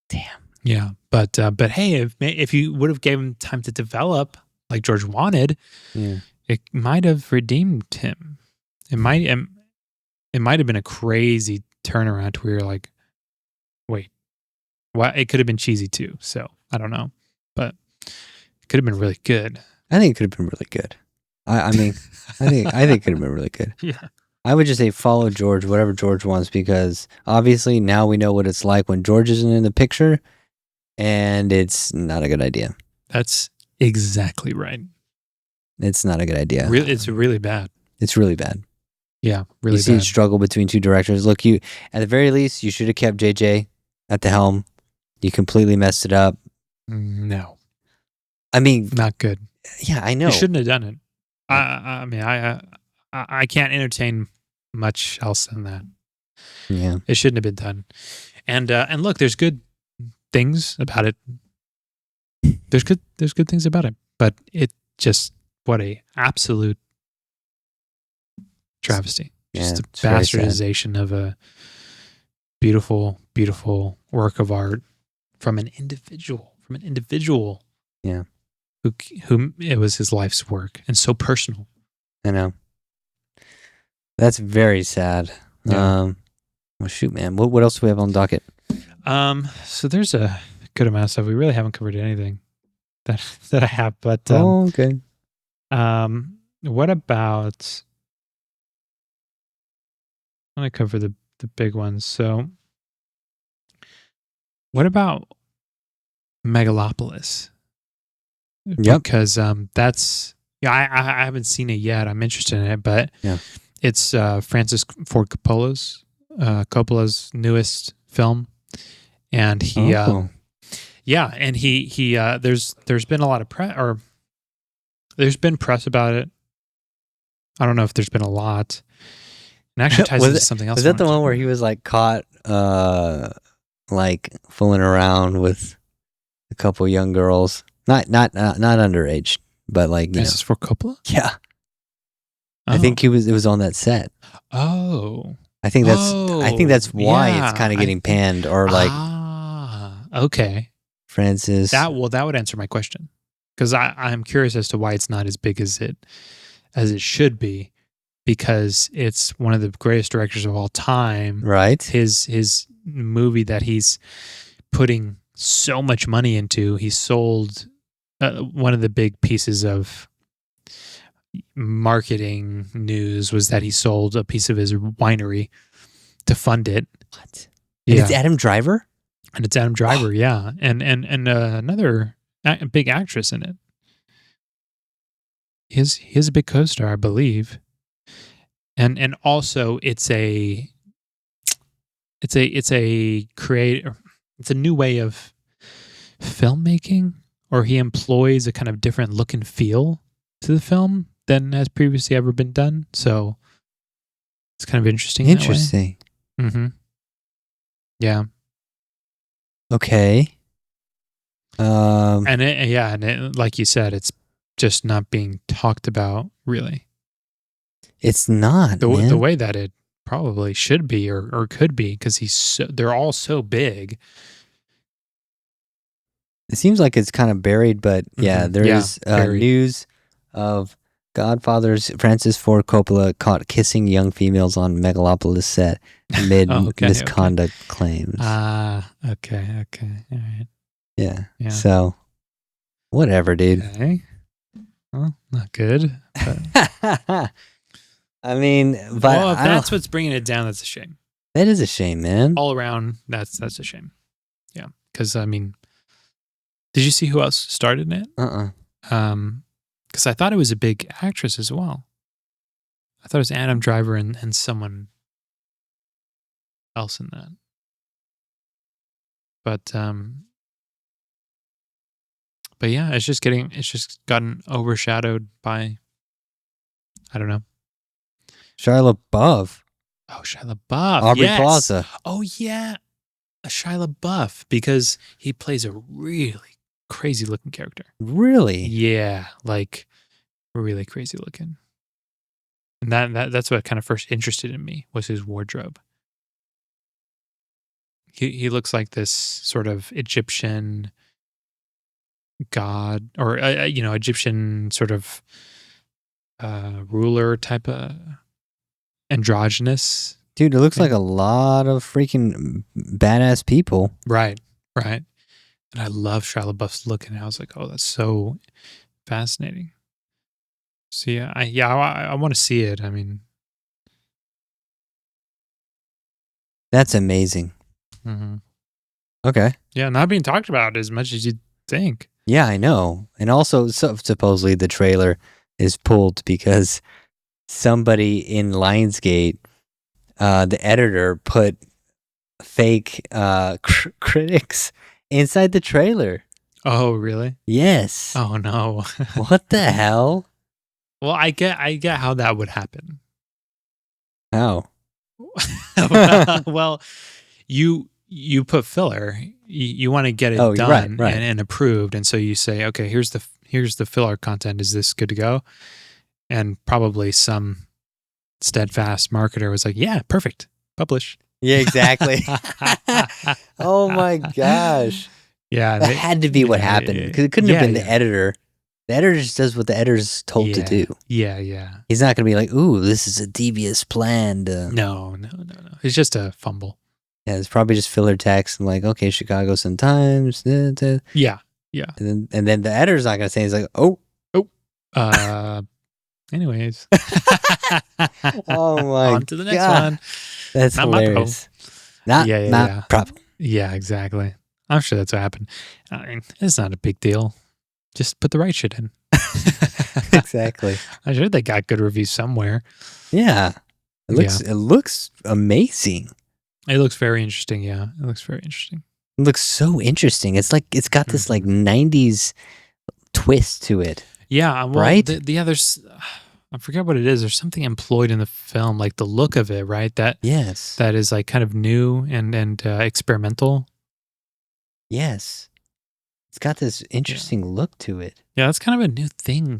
Damn. Yeah, but hey, if you would have given him time to develop like George wanted, it might have redeemed him. It might have been a crazy turnaround where you're like, wait, what? It could have been cheesy too. So I don't know, but it could have been really good. I think it could have been really good. I mean, I think it could have been really good. Yeah. I would just say follow George, whatever George wants, because obviously now we know what it's like when George isn't in the picture, and it's not a good idea. That's exactly right. It's not a good idea. It's really bad. It's really bad. Yeah, really you see bad. it struggle between two directors. Look, you at the very least, you should have kept JJ at the helm. You completely messed it up. No, I mean, not good. yeah, I know. You shouldn't have done it. I mean, I can't entertain much else than that. Yeah, it shouldn't have been done. And look, there's good things about it. There's good things about it, but it just what a absolute travesty. Just a bastardization of a beautiful, beautiful work of art from an individual. Yeah. Who it was his life's work and so personal. I know. That's very sad. Yeah. Well, shoot, man. What else do we have on the docket? So there's a good amount of stuff. We really haven't covered anything that I have, but okay. What about? I want to cover the big ones. So, what about Megalopolis? Yep. Because that's I haven't seen it yet. I'm interested in it, but yeah, it's Francis Ford Coppola's newest film, and he there's been a lot of press, or there's been press about it. I don't know if there's been a lot. And actually ties into something else. Was that the one where he was like caught like fooling around with a couple young girls? Not underage, but like Francis Ford Coppola? Yeah. Oh. I think it was on that set. Oh. I think that's why it's kind of getting panned, or like okay. Francis. That would answer my question. Because I'm curious as to why it's not as big as it should be, because it's one of the greatest directors of all time. Right. His movie that he's putting so much money into, he sold one of the big pieces of marketing news was that he sold a piece of his winery to fund it. What? Yeah. And it's Adam Driver? And it's Adam Driver, yeah. And another big actress in it. He has a big co-star, I believe. And also it's a new way of filmmaking, or he employs a kind of different look and feel to the film than has previously ever been done. So it's kind of interesting. Interesting. Mm-hmm. Yeah. Okay. And it, like you said, it's just not being talked about really. It's not the way that it probably should be or could be, because they're all so big. It seems like it's kind of buried, but yeah, there is news of Godfather's Francis Ford Coppola caught kissing young females on Megalopolis set amid misconduct claims. Okay. All right. Yeah. So, whatever, dude. Okay. Well, not good. But... I mean, but if that's what's bringing it down, that's a shame. That is a shame, man. All around, that's a shame. Yeah, because I mean, did you see who else starred in it? Because I thought it was a big actress as well. I thought it was Adam Driver and someone else in that. But yeah, it's just gotten overshadowed by, I don't know. Shia LaBeouf. Oh, Shia LaBeouf. Aubrey Plaza. Oh yeah, a Shia LaBeouf, because he plays a really crazy looking character. Really? Yeah, like really crazy looking. And that's what kind of first interested in me, was his wardrobe. He looks like this sort of Egyptian god, or Egyptian sort of ruler type of androgynous. Dude, it looks like a lot of freaking badass people. Right. And I love Shia LaBeouf's look, and I was like, oh, that's so fascinating. So I want to see it. I mean, That's amazing. mhm. Okay. Yeah, not being talked about as much as you'd think. Yeah, I know. And also, supposedly the trailer is pulled because somebody in Lionsgate, the editor, put fake critics inside the trailer. Oh, really? Yes. Oh no. What the hell? Well, I get how that would happen. How? Well, you put filler. You want to get it Oh, you're right, done right. and approved, and so you say, okay, here's the filler content. Is this good to go? And probably some steadfast marketer was like, yeah, perfect, publish. Yeah, exactly. Oh my gosh. Yeah, That had to be what happened because it couldn't have been the editor. The editor just does what the editor's told to do. Yeah. He's not going to be like, ooh, this is a devious plan. No. It's just a fumble. Yeah, it's probably just filler text and like, okay, Chicago Sun-Times. Yeah. And then the editor's not going to say, he's like, oh. Anyways. Oh my On to the next God. one. That's Not hilarious. my Not problem. Yeah, exactly. I'm sure that's what happened. I mean, it's not a big deal. Just put the right shit in. Exactly. I'm sure they got good reviews somewhere. Yeah. It looks amazing. It looks very interesting. Yeah, it looks very interesting. It looks so interesting. It's like it's got this like 90s twist to it. Yeah, well, right? The others, I forget what it is. There's something employed in the film, like the look of it, right? That is like kind of new and experimental. Yes. It's got this interesting look to it. Yeah, that's kind of a new thing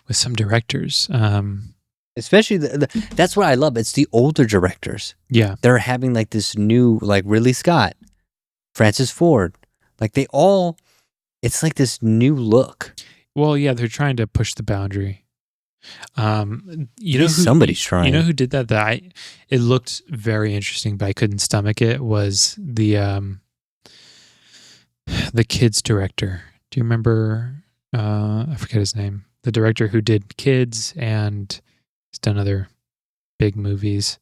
with some directors. Especially that's what I love. It's the older directors. Yeah. They're having like this new, like Ridley Scott, Francis Ford. Like it's like this new look. Well, yeah, they're trying to push the boundary. Somebody's trying. You know who did that? It looked very interesting, but I couldn't stomach it. Was the Kids director? Do you remember? I forget his name. The director who did Kids and has done other big movies,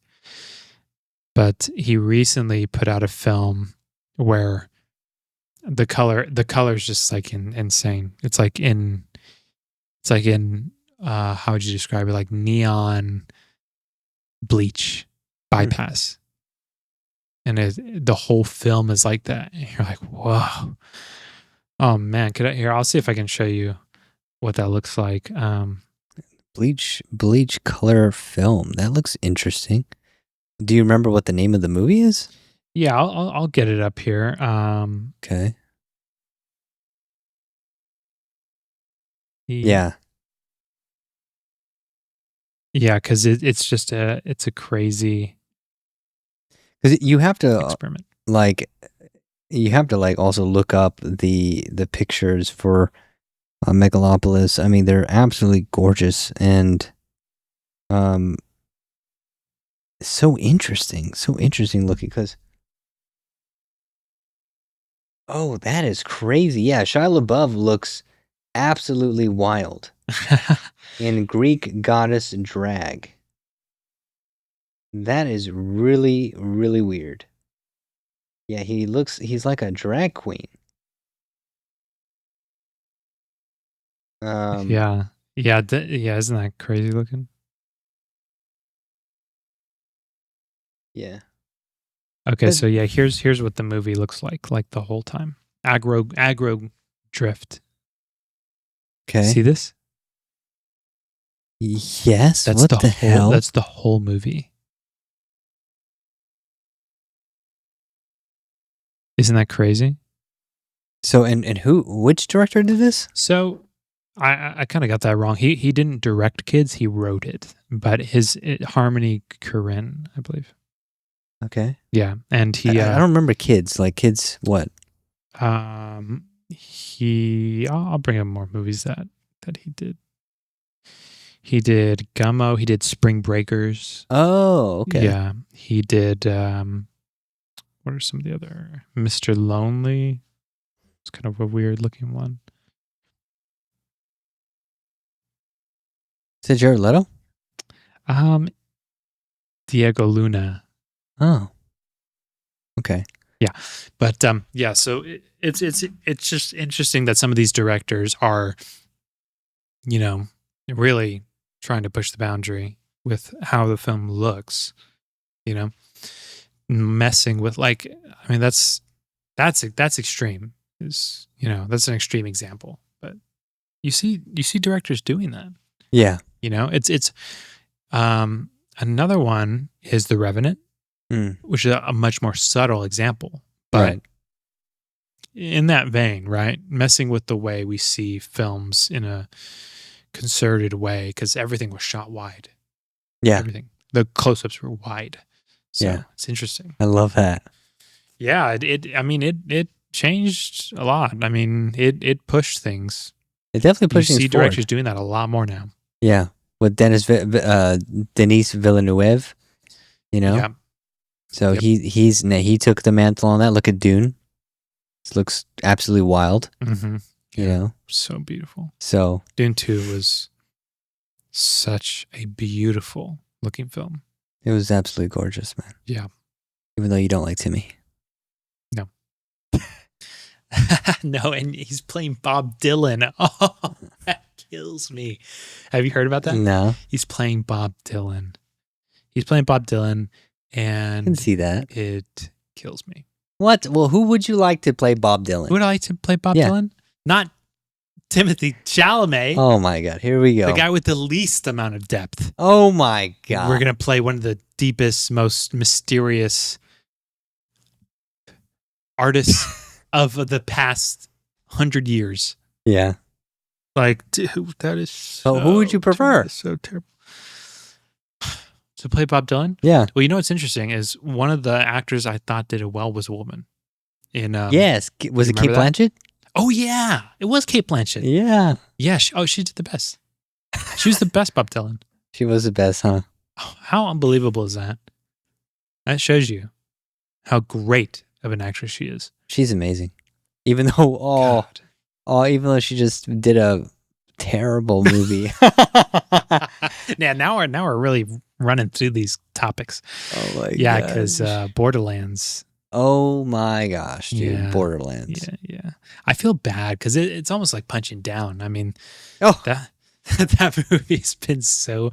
but he recently put out a film where the color's just like insane. It's like in how would you describe it? Like neon bleach bypass. And the whole film is like that. And you're like, whoa. Oh man, I'll see if I can show you what that looks like. Bleach color film. That looks interesting. Do you remember what the name of the movie is? Yeah, I'll get it up here. Okay. Yeah. Yeah, because it's just it's a crazy. Because you have to experiment. You have to also look up the pictures for Megalopolis. I mean, they're absolutely gorgeous and so interesting looking. Because that is crazy. Yeah, Shia LaBeouf looks absolutely wild in Greek goddess drag. That is really, really weird. Yeah, he's like a drag queen. Yeah, isn't that crazy looking? Yeah. Okay, so yeah, here's what the movie looks like the whole time. Aggro drift. Okay. See this? Yes. What the hell? That's the whole movie. Isn't that crazy? So and which director did this? So I kind of got that wrong. He didn't direct Kids, he wrote it. But Harmony Korine, I believe. Okay. Yeah, and he I don't remember Kids. Like Kids what? I'll bring up more movies that he did. He did Gummo, he did Spring Breakers. Oh, okay. Yeah, he did what are some of the other? Mr. Lonely. It's kind of a weird looking one. Is it Jared Leto? Diego Luna. Oh. Okay. Yeah. But yeah, so it's just interesting that some of these directors are, really trying to push the boundary with how the film looks, messing with that's extreme. That's an extreme example. But you see directors doing that. Yeah. It's another one is The Revenant, which is a much more subtle example. But in that vein, right? Messing with the way we see films in a concerted way, because everything was shot wide. Yeah. Everything. The close-ups were wide. So it's interesting. I love that. Yeah, it changed a lot. I mean, it pushed things. It definitely pushed things You see forward. directors doing that a lot more now. Yeah. With Denis Villeneuve, Yeah. So he took the mantle on that. Look at Dune. It looks absolutely wild. Mm-hmm. So beautiful. So Dune 2 was such a beautiful looking film. It was absolutely gorgeous, man. Yeah. Even though you don't like Timmy. No. No, and he's playing Bob Dylan. Oh, that kills me. Have you heard about that? No. He's playing Bob Dylan. And I can see that. It kills me. What? Well, who would you like to play Bob Dylan? Who would I like to play Bob Dylan? Not Timothy Chalamet. Oh my God. Here we go. The guy with the least amount of depth. Oh my God. We're going to play one of the deepest, most mysterious artists of the past 100 years. Yeah. Like, dude, that is so... who would you prefer? So terrible. To play Bob Dylan? Yeah. Well, what's interesting is one of the actors I thought did it well was a woman. Yes. Was it Cate Blanchett? Oh, yeah. It was Cate Blanchett. Yeah. Yeah. She did the best. She was the best Bob Dylan. She was the best, huh? Oh, how unbelievable is that? That shows you how great of an actress she is. She's amazing. Even though, even though she just did a terrible movie. Yeah, now we're really running through these topics. Oh my god. Yeah, because Borderlands. Oh my gosh, dude. Yeah. Borderlands. Yeah. I feel bad because it's almost like Punching Down. I mean, that movie's been so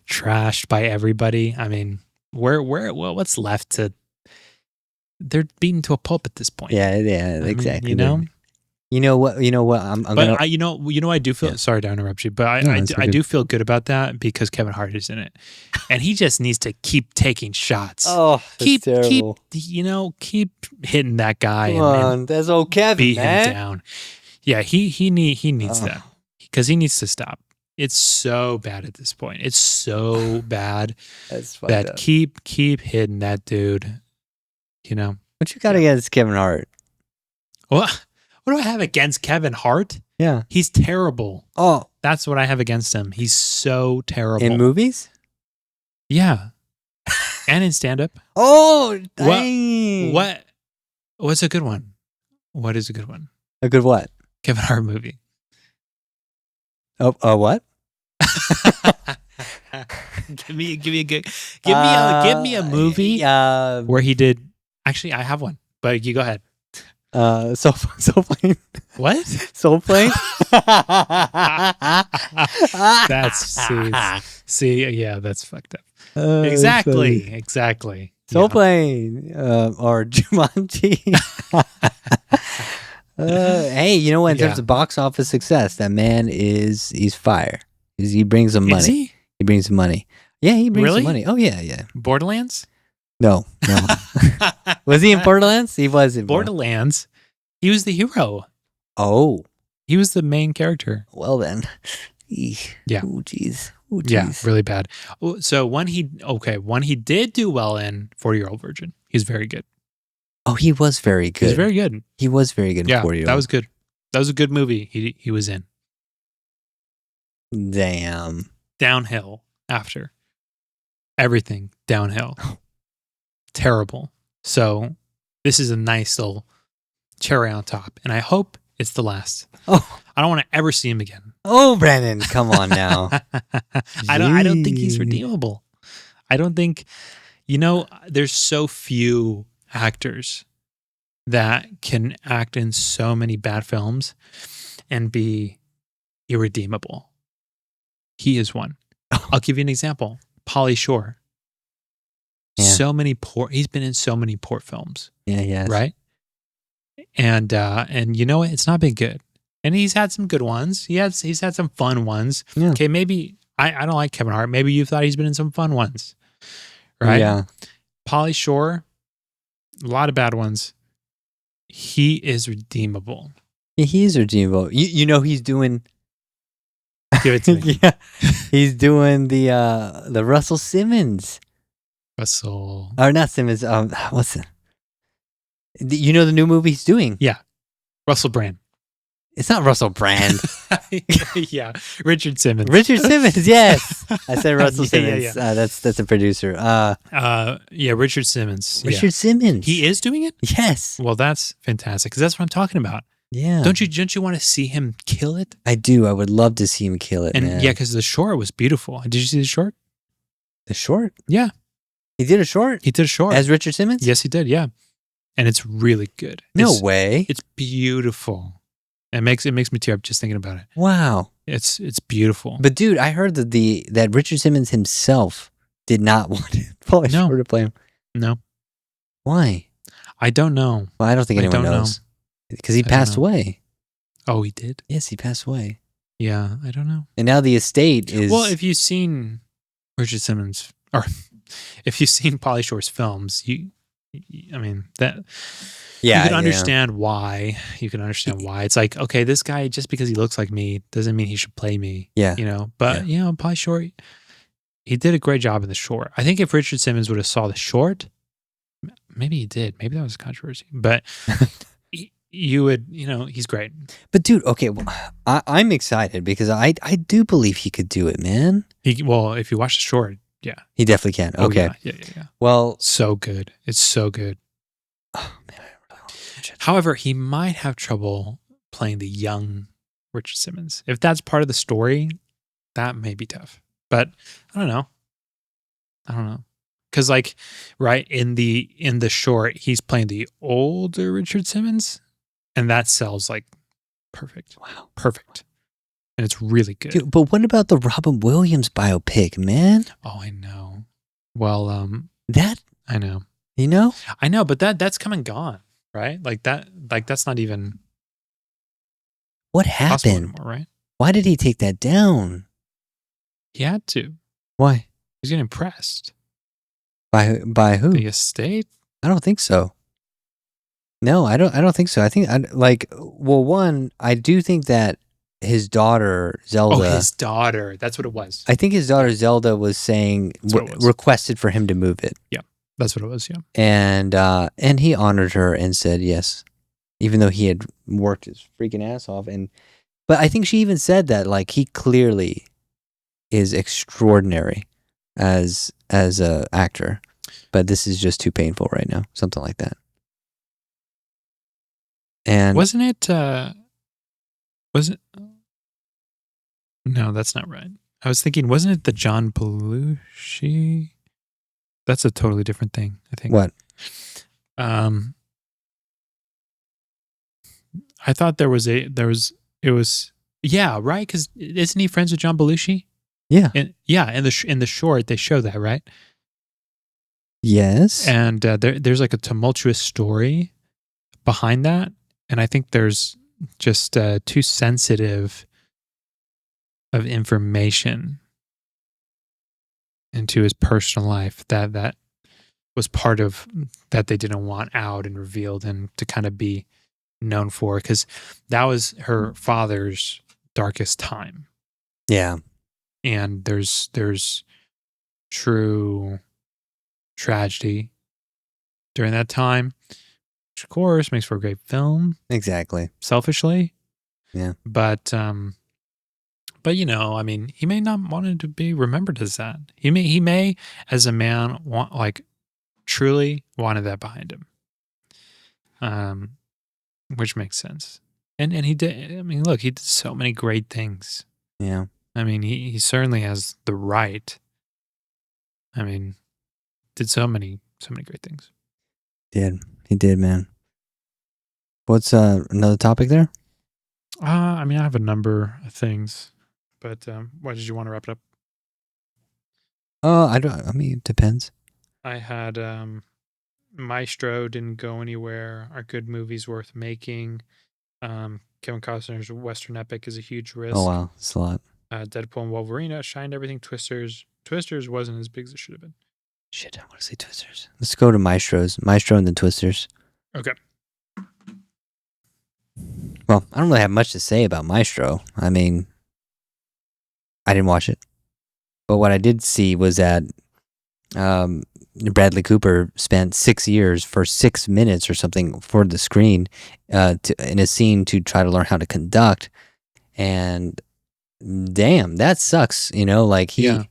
trashed by everybody. I mean, what's left to? They're beaten to a pulp at this point. Yeah, exactly. You know what? I do feel sorry to interrupt you, but I do feel good about that because Kevin Hart is in it, and he just needs to keep taking shots. Oh, keep terrible. Keep hitting that guy. Come on, that's old Kevin, beat man. him down. Yeah, he needs that because he needs to stop. It's so bad at this point. It's so bad that keep hitting that dude. What you got against Kevin Hart? What do I have against Kevin Hart? Yeah. He's terrible. Oh. That's what I have against him. He's so terrible. In movies? Yeah. And in stand-up. Oh, dang. What's a good one? What is a good one? A good what? Kevin Hart movie. Oh, what? Give me a movie where he did. Actually, I have one, but you go ahead. Soul Plane. What? Soul Plane? That's fucked up. Exactly. Soul Plane or Jumanji. Hey, you know what? In terms of box office success, that man he's fire. He brings some money. Is he? He brings some money. Yeah, he brings some money. Oh yeah. Borderlands? No. Was he in Borderlands? He was in Borderlands. He was the hero. Oh. He was the main character. Well then. Yeah. Oh jeez. Yeah, really bad. So one he did do well in 40-Year-Old Virgin. He's very good. Oh, he was very good. He's very good. He was very good in 40-Year-Old. That was good. That was a good movie he was in. Damn. Downhill after. Everything downhill. Terrible. So this is a nice little cherry on top, and I hope it's the last. Oh, I don't want to ever see him again. Oh, Brandon, come on now. I don't think he's Gee. redeemable. I don't think, there's so few actors that can act in so many bad films and be irredeemable. He is one. I'll give you an example. Pauly Shore. Yeah. He's been in so many poor films. Yeah, yes. Right? And you know what? It's not been good. And he's had some good ones. He's had some fun ones. Yeah. Okay, maybe I don't like Kevin Hart. Maybe you thought he's been in some fun ones. Right? Yeah. Pauly Shore, a lot of bad ones. He is redeemable. Yeah, he is redeemable. You know he's doing Give it to me. yeah. He's doing the Russell Simmons. Russell. Or not Simmons, what's it? You know the new movie he's doing? Yeah. Russell Brand. It's not Russell Brand. Yeah. Richard Simmons. Richard Simmons, yes. I said Russell Simmons. Yeah. That's a producer. Yeah, Richard Simmons. Richard Simmons. He is doing it? Yes. Well, that's fantastic because that's what I'm talking about. Yeah. Don't you want to see him kill it? I do. I would love to see him kill it, And man. yeah, because the short was beautiful. Did you see the short? The short? Yeah. He did a short? He did a short. As Richard Simmons? Yes, he did. Yeah. And it's really good. No way. It's beautiful. It makes me tear up just thinking about it. Wow. It's beautiful. But dude, I heard that that Richard Simmons himself did not want Pauly Shore to play him. No. Why? I don't know. Well, I don't think anyone knows. Because he passed away. Oh, he did? Yes, he passed away. Yeah, I don't know. And now the estate is... Well, if you've seen Richard Simmons, or if you've seen Pauly Shore's films, I mean, that... Yeah, you can understand why. You can understand why. It's like, okay, this guy, just because he looks like me, doesn't mean he should play me. Yeah. But, Pauly Shore, he did a great job in the short. I think if Richard Simmons would have saw the short, maybe he did. Maybe that was a controversy. But you would, he's great. But dude, okay, well, I'm excited because I do believe he could do it, man. Well, if you watch the short, yeah. He definitely can. Okay. Oh, yeah. Well. So good. It's so good. Oh, man, I really want to watch it. However, he might have trouble playing the young Richard Simmons. If that's part of the story, that may be tough. But I don't know. Because right in the short, he's playing the older Richard Simmons, and that sells like perfect. Wow, perfect, and it's really good. Dude, but what about the Robin Williams biopic, man? Oh, I know. Well, that I know. I know, but that's come and gone, right? That's not even. What happened? Anymore, right? Why did he take that down? He had to. Why? He's getting impressed. By who? The estate? I don't think so. No, I don't think so. I think one, I do think that his daughter Zelda. Oh, his daughter. That's what it was. I think his daughter Zelda was saying requested for him to move it. Yeah, that's what it was. Yeah, and he honored her and said yes, even though he had worked his freaking ass off. But I think she even said that he clearly is extraordinary as a actor, but this is just too painful right now. Something like that. And wasn't it? Was it? No, that's not right. I was thinking, wasn't it the John Belushi? That's a totally different thing, I think. What? I thought it was yeah, right? Because isn't he friends with John Belushi? Yeah. In the short, they show that, right? Yes. And there's like a tumultuous story behind that. And I think there's just too sensitive of information into his personal life that was part of that they didn't want out and revealed and to kind of be known for, because that was her father's darkest time. Yeah. And there's true tragedy during that time, which of course makes for a great film. Exactly. Selfishly. Yeah. But I mean, he may not want it to be remembered as that. He may as a man want truly wanted that behind him. Which makes sense. And he did. I mean, look, he did so many great things. Yeah. I mean, he certainly has the right. I mean, did so many great things. He did, man. What's another topic there? I mean, I have a number of things, but why did you want to wrap it up? I don't. I mean, it depends. I had Maestro didn't go anywhere. Are good movies worth making? Kevin Costner's Western epic is a huge risk. Oh wow, it's a lot. Deadpool and Wolverine outshined everything. Twisters wasn't as big as it should have been. Shit, I want to say Twisters. Let's go to Maestro and then Twisters. Okay. Well, I don't really have much to say about Maestro. I mean, I didn't watch it, but what I did see was that Bradley Cooper spent 6 years for 6 minutes or something for the screen in a scene to try to learn how to conduct, and damn, that sucks. Like he. Yeah.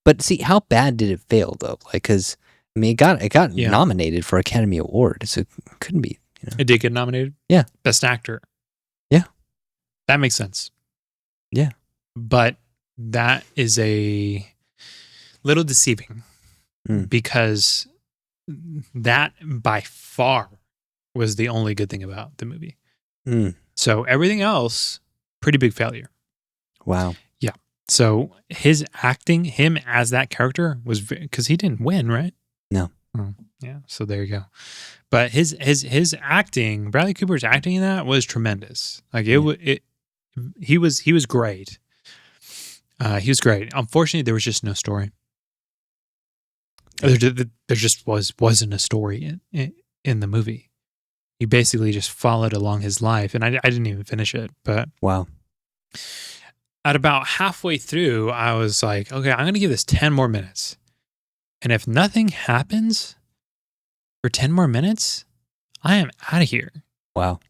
But see, how bad did it fail though? Like, because I mean, it got nominated for Academy Award, so it couldn't be. It did get nominated. Yeah, Best Actor. Yeah, that makes sense. Yeah, but that is a little deceiving because that by far was the only good thing about the movie. So everything else, pretty big failure. Wow. Yeah. So his acting, him as that character was because he didn't win, right? No. Oh, yeah. So there you go. But his acting, Bradley Cooper's acting in that was tremendous. Like he was great. He was great. Unfortunately, there was just no story. There just wasn't a story in the movie. He basically just followed along his life, and I didn't even finish it. But wow. At about halfway through, I was like, okay, I'm going to give this 10 more minutes. And if nothing happens for 10 more minutes, I am out of here. Wow.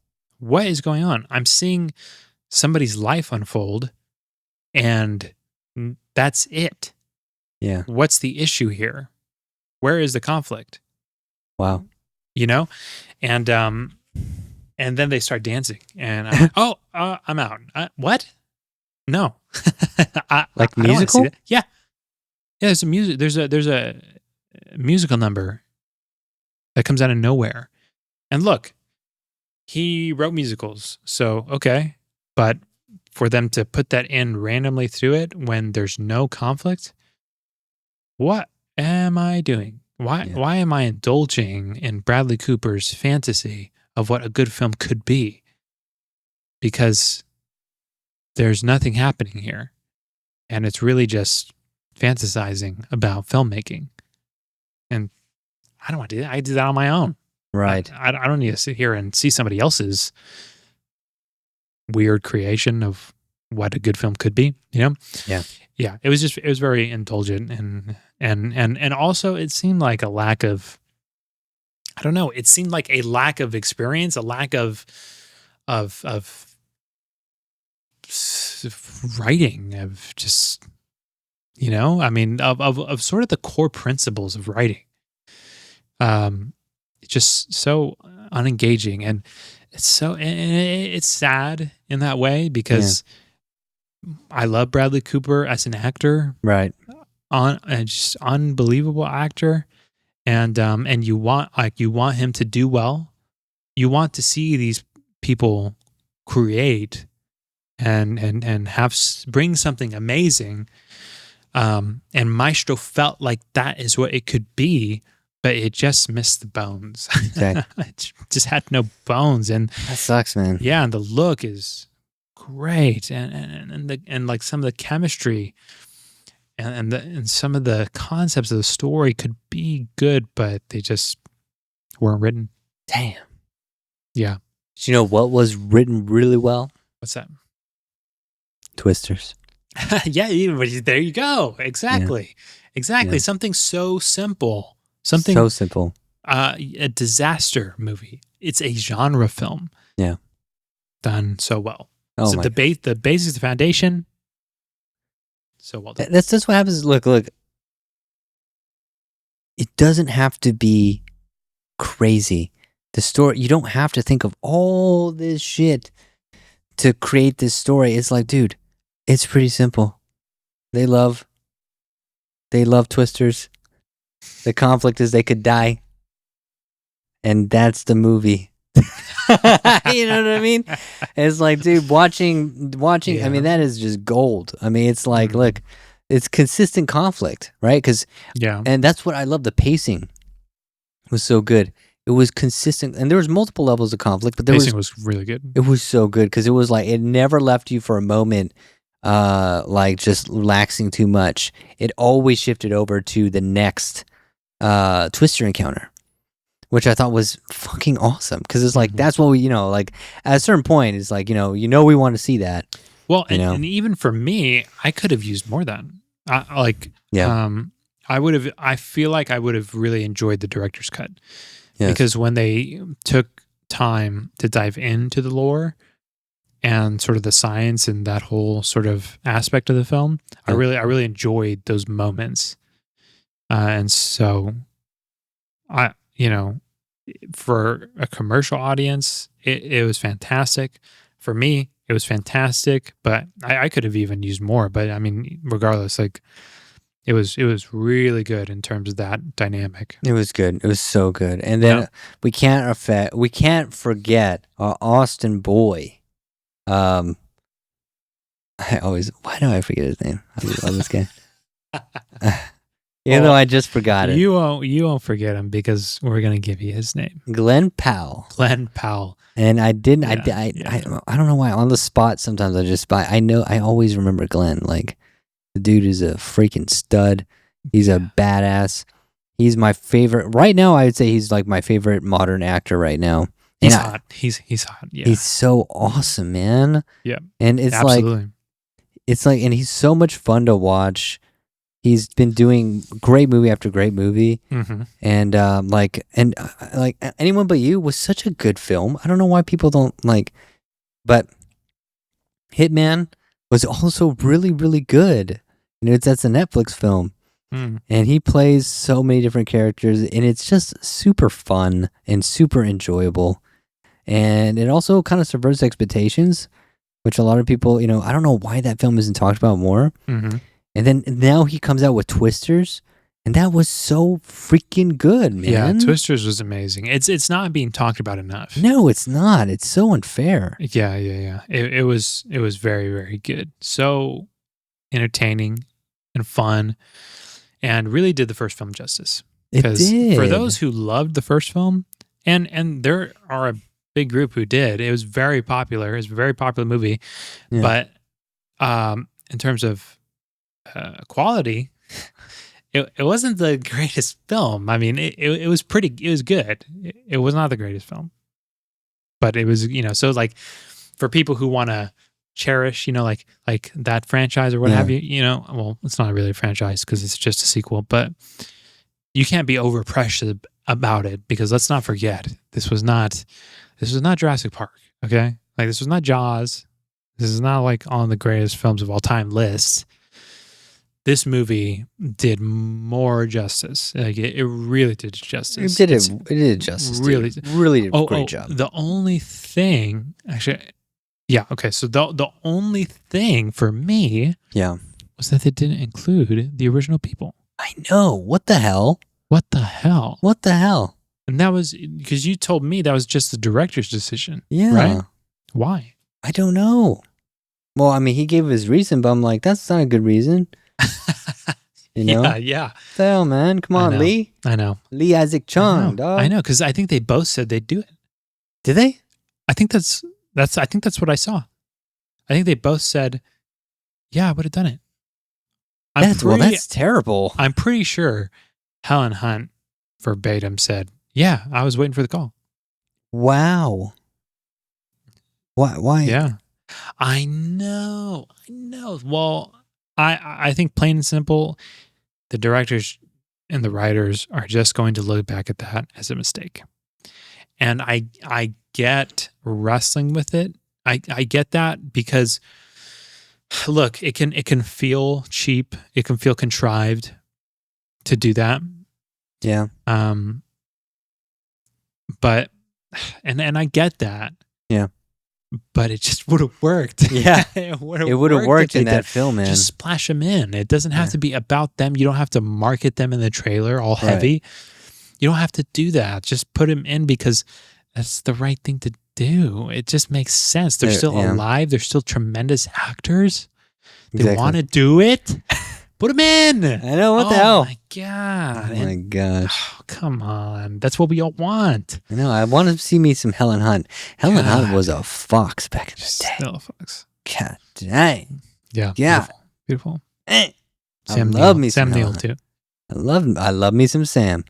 What is going on? I'm seeing somebody's life unfold, and that's it. Yeah. What's the issue here? Where is the conflict? Wow. And then they start dancing, and I'm like, I'm out. What? No. Like musical? Yeah. There's a music. There's a musical number that comes out of nowhere. And look, he wrote musicals, so okay. But for them to put that in randomly through it when there's no conflict, what am I doing? Why am I indulging in Bradley Cooper's fantasy of what a good film could be? Because there's nothing happening here. And it's really just fantasizing about filmmaking. And I don't want to do that. I do that on my own. Right. I don't need to sit here and see somebody else's weird creation of what a good film could be, Yeah. Yeah. It was very indulgent and also it seemed like a lack of, I don't know, it seemed like a lack of experience, a lack of writing, of just, I mean, of sort of the core principles of writing. Just so unengaging, and it's sad in that way because I love Bradley Cooper as an actor, right? Just unbelievable actor, and you want him to do well. You want to see these people create and bring something amazing. And Maestro felt like that is what it could be, but it just missed the bones. Okay. It just had no bones, and that sucks, man. Yeah, and the look is great, and like some of the chemistry, and some of the concepts of the story could be good, but they just weren't written. Damn. Yeah. Do you know what was written really well? What's that? Twisters. Yeah, there you go. Exactly. Yeah. Exactly. Yeah. Something so simple. Something so simple. A disaster movie. It's a genre film. Yeah. Done so well. Oh so the basics, the foundation. So well done. That's what happens. Look. It doesn't have to be crazy. The story, you don't have to think of all this shit to create this story. It's like, dude, It's pretty simple. They love twisters. The conflict is they could die. And that's the movie. You know what I mean? It's like, dude, watching. I mean, that is just gold. I mean, it's like, look, it's consistent conflict, right? And that's what I love. The pacing was so good. It was consistent, and there was multiple levels of conflict, but pacing was really good. It was so good because it was like it never left you for a moment, like just relaxing too much. It always shifted over to the next twister encounter, which I thought was fucking awesome because it's like that's what we, like at a certain point, it's like we want to see that. Well, and even for me, I could have used more than I would have. I feel like I would have really enjoyed the director's cut because when they took time to dive into the lore and sort of the science and that whole sort of aspect of the film, I really enjoyed those moments, and so for a commercial audience, it was fantastic. For me, it was fantastic, but I could have even used more. But I mean, regardless, like it was really good in terms of that dynamic. It was good. It was so good. And then we can't forget our Austin boy. Why do I forget his name? I love this guy. Even though I just forgot it. You won't forget him because we're gonna give you his name. Glen Powell. Glen Powell. And I didn't. I don't know why on the spot. Sometimes I always remember Glenn. Like the dude is a freaking stud. He's a badass. He's my favorite right now. I would say he's like my favorite modern actor right now. He's hot. He's hot. Yeah. He's so awesome, man. Yeah. And it's absolutely. and he's so much fun to watch. He's been doing great movie after great movie, and like Anyone But You was such a good film. I don't know why people don't like, but Hitman was also really, really good. That's a Netflix film, and he plays so many different characters, and it's just super fun and super enjoyable, and it also kind of subverts expectations, which a lot of people, I don't know why that film isn't talked about more. And then now he comes out with Twisters, and that was so freaking good, man. Yeah, Twisters was amazing. It's not being talked about enough. No, it's not. It's so unfair. Yeah. It was very, very good. So entertaining and fun, and really did the first film justice. It did. For those who loved the first film, and there are a big group who did, it was very popular. It was a very popular movie, but in terms of quality, it wasn't the greatest film. I mean, it was good. It was not the greatest film, but it was, so like for people who want to cherish, like that franchise or what have you, well, it's not really a franchise because it's just a sequel, but you can't be overprecious about it because let's not forget, this was not Jurassic Park. Okay. Like this was not Jaws. This is not like on the greatest films of all time list. This movie did more justice. Like it really did justice. It did justice. Really did a great job. The only thing, actually, okay. So the only thing for me, was that they didn't include the original people. I know. What the hell? And that was because you told me that was just the director's decision. Yeah. Right? Why? I don't know. Well, I mean, he gave his reason, but I'm like, that's not a good reason. Yeah. What the hell, man? Come on, Lee. I know. Lee Isaac Chung, dog. I know, because I think they both said they'd do it. Did they? I think that's what I saw. I think they both said, "Yeah, I would have done it." That's terrible. I'm pretty sure Helen Hunt verbatim said, "Yeah, I was waiting for the call." Wow. Why? Yeah, I know. Well, I think plain and simple, the directors and the writers are just going to look back at that as a mistake. And I get wrestling with it. I get that because look, it can feel cheap. It can feel contrived to do that. Yeah. But and I get that. Yeah. but it just would have worked. Yeah. It would have worked if in they that did. film, man. Just splash them in. It doesn't have to be about them. You don't have to market them in the trailer all heavy. You don't have to do that. Just put them in because that's the right thing to do. It just makes sense. They're still alive. They're still tremendous actors. They want to do it. Put them in. I know, what the hell? Oh my God. Oh my gosh. Oh, come on. That's what we all want. I know. I want to see me some Helen Hunt. Helen Hunt was a fox back in the day. Still a fox. God dang. Yeah. Yeah. Beautiful. Sam Neill. Sam Neill too. I love me some Sam.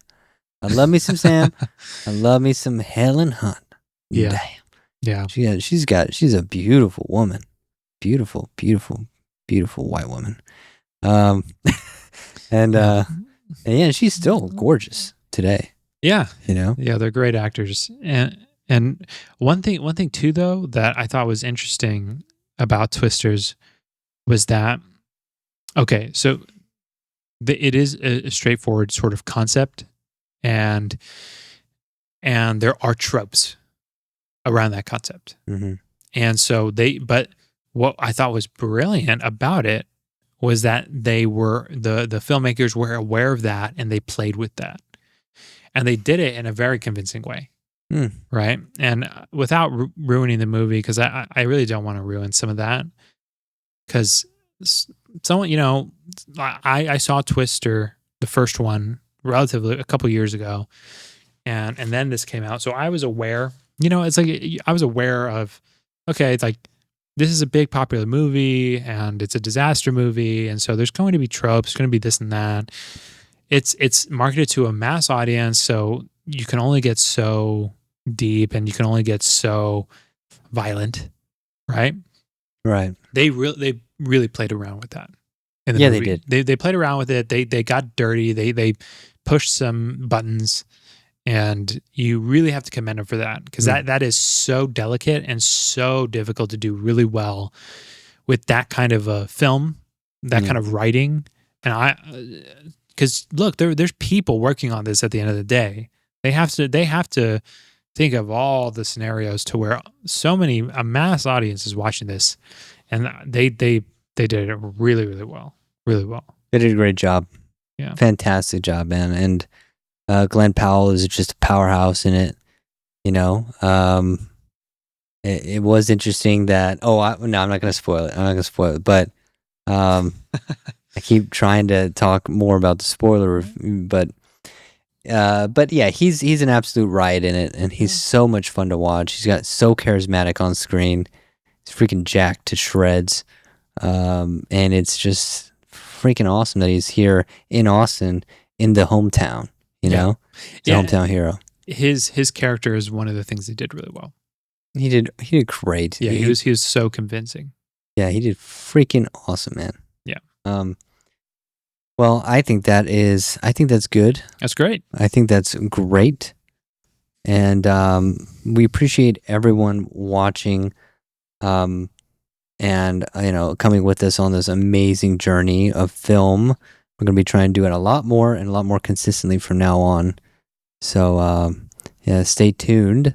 I love me some Sam. I love me some Helen Hunt. Yeah. Damn. Yeah. She's a beautiful woman. Beautiful, beautiful, beautiful white woman. And yeah, she's still gorgeous today. Yeah. You know? Yeah, they're great actors. And one thing too though that I thought was interesting about Twisters was that so it is a straightforward sort of concept and there are tropes around that concept. Mm-hmm. And so but what I thought was brilliant about it was that they were the filmmakers were aware of that and they played with that, and they did it in a very convincing way, right? And without ruining the movie, because I really don't want to ruin some of that, because someone I saw Twister, the first one, relatively a couple years ago, and then this came out, so I was aware. It's like I was aware of, okay, it's like, this is a big popular movie and it's a disaster movie. And so there's going to be tropes, going to be this and that. It's marketed to a mass audience. So you can only get so deep and you can only get so violent. Right. Right. They really played around with that. In the movie. They did. They played around with it. They got dirty. They pushed some buttons. And you really have to commend them for that, because that is so delicate and so difficult to do really well with that kind of a film, that kind of writing. And because look, there's people working on this at the end of the day. They have to think of all the scenarios to where a mass audience is watching this, and they did it really, really well, really well. They did a great job. Yeah, fantastic job, man. And Glen Powell is just a powerhouse in it, It was interesting that. I'm not going to spoil it. But I keep trying to talk more about the spoiler, but yeah, he's an absolute riot in it, and he's so much fun to watch. He's got so charismatic on screen. He's freaking jacked to shreds, and it's just freaking awesome that he's here in Austin, in the hometown. He's a hometown hero. His character is one of the things he did really well. He did great. Yeah, he was so convincing. Yeah, he did freaking awesome, man. Yeah. Well, I think that's good. That's great. I think that's great. And we appreciate everyone watching and coming with us on this amazing journey of film. We're going to be trying to do it a lot more and a lot more consistently from now on. So, stay tuned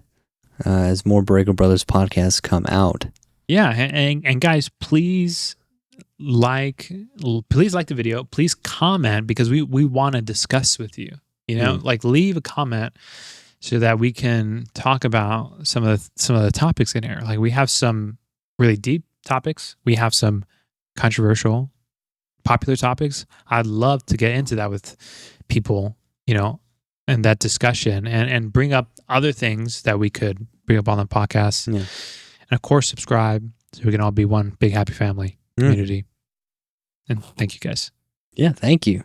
as more Borrego Brothers podcasts come out. Yeah, and guys, please like the video. Please comment, because we want to discuss with you. Like, leave a comment so that we can talk about some of the topics in here. Like, we have some really deep topics. We have some controversial, popular topics. I'd love to get into that with people, and that discussion, and bring up other things that we could bring up on the podcast. Yeah. And of course, subscribe so we can all be one big happy family community. And thank you guys. Yeah, thank you.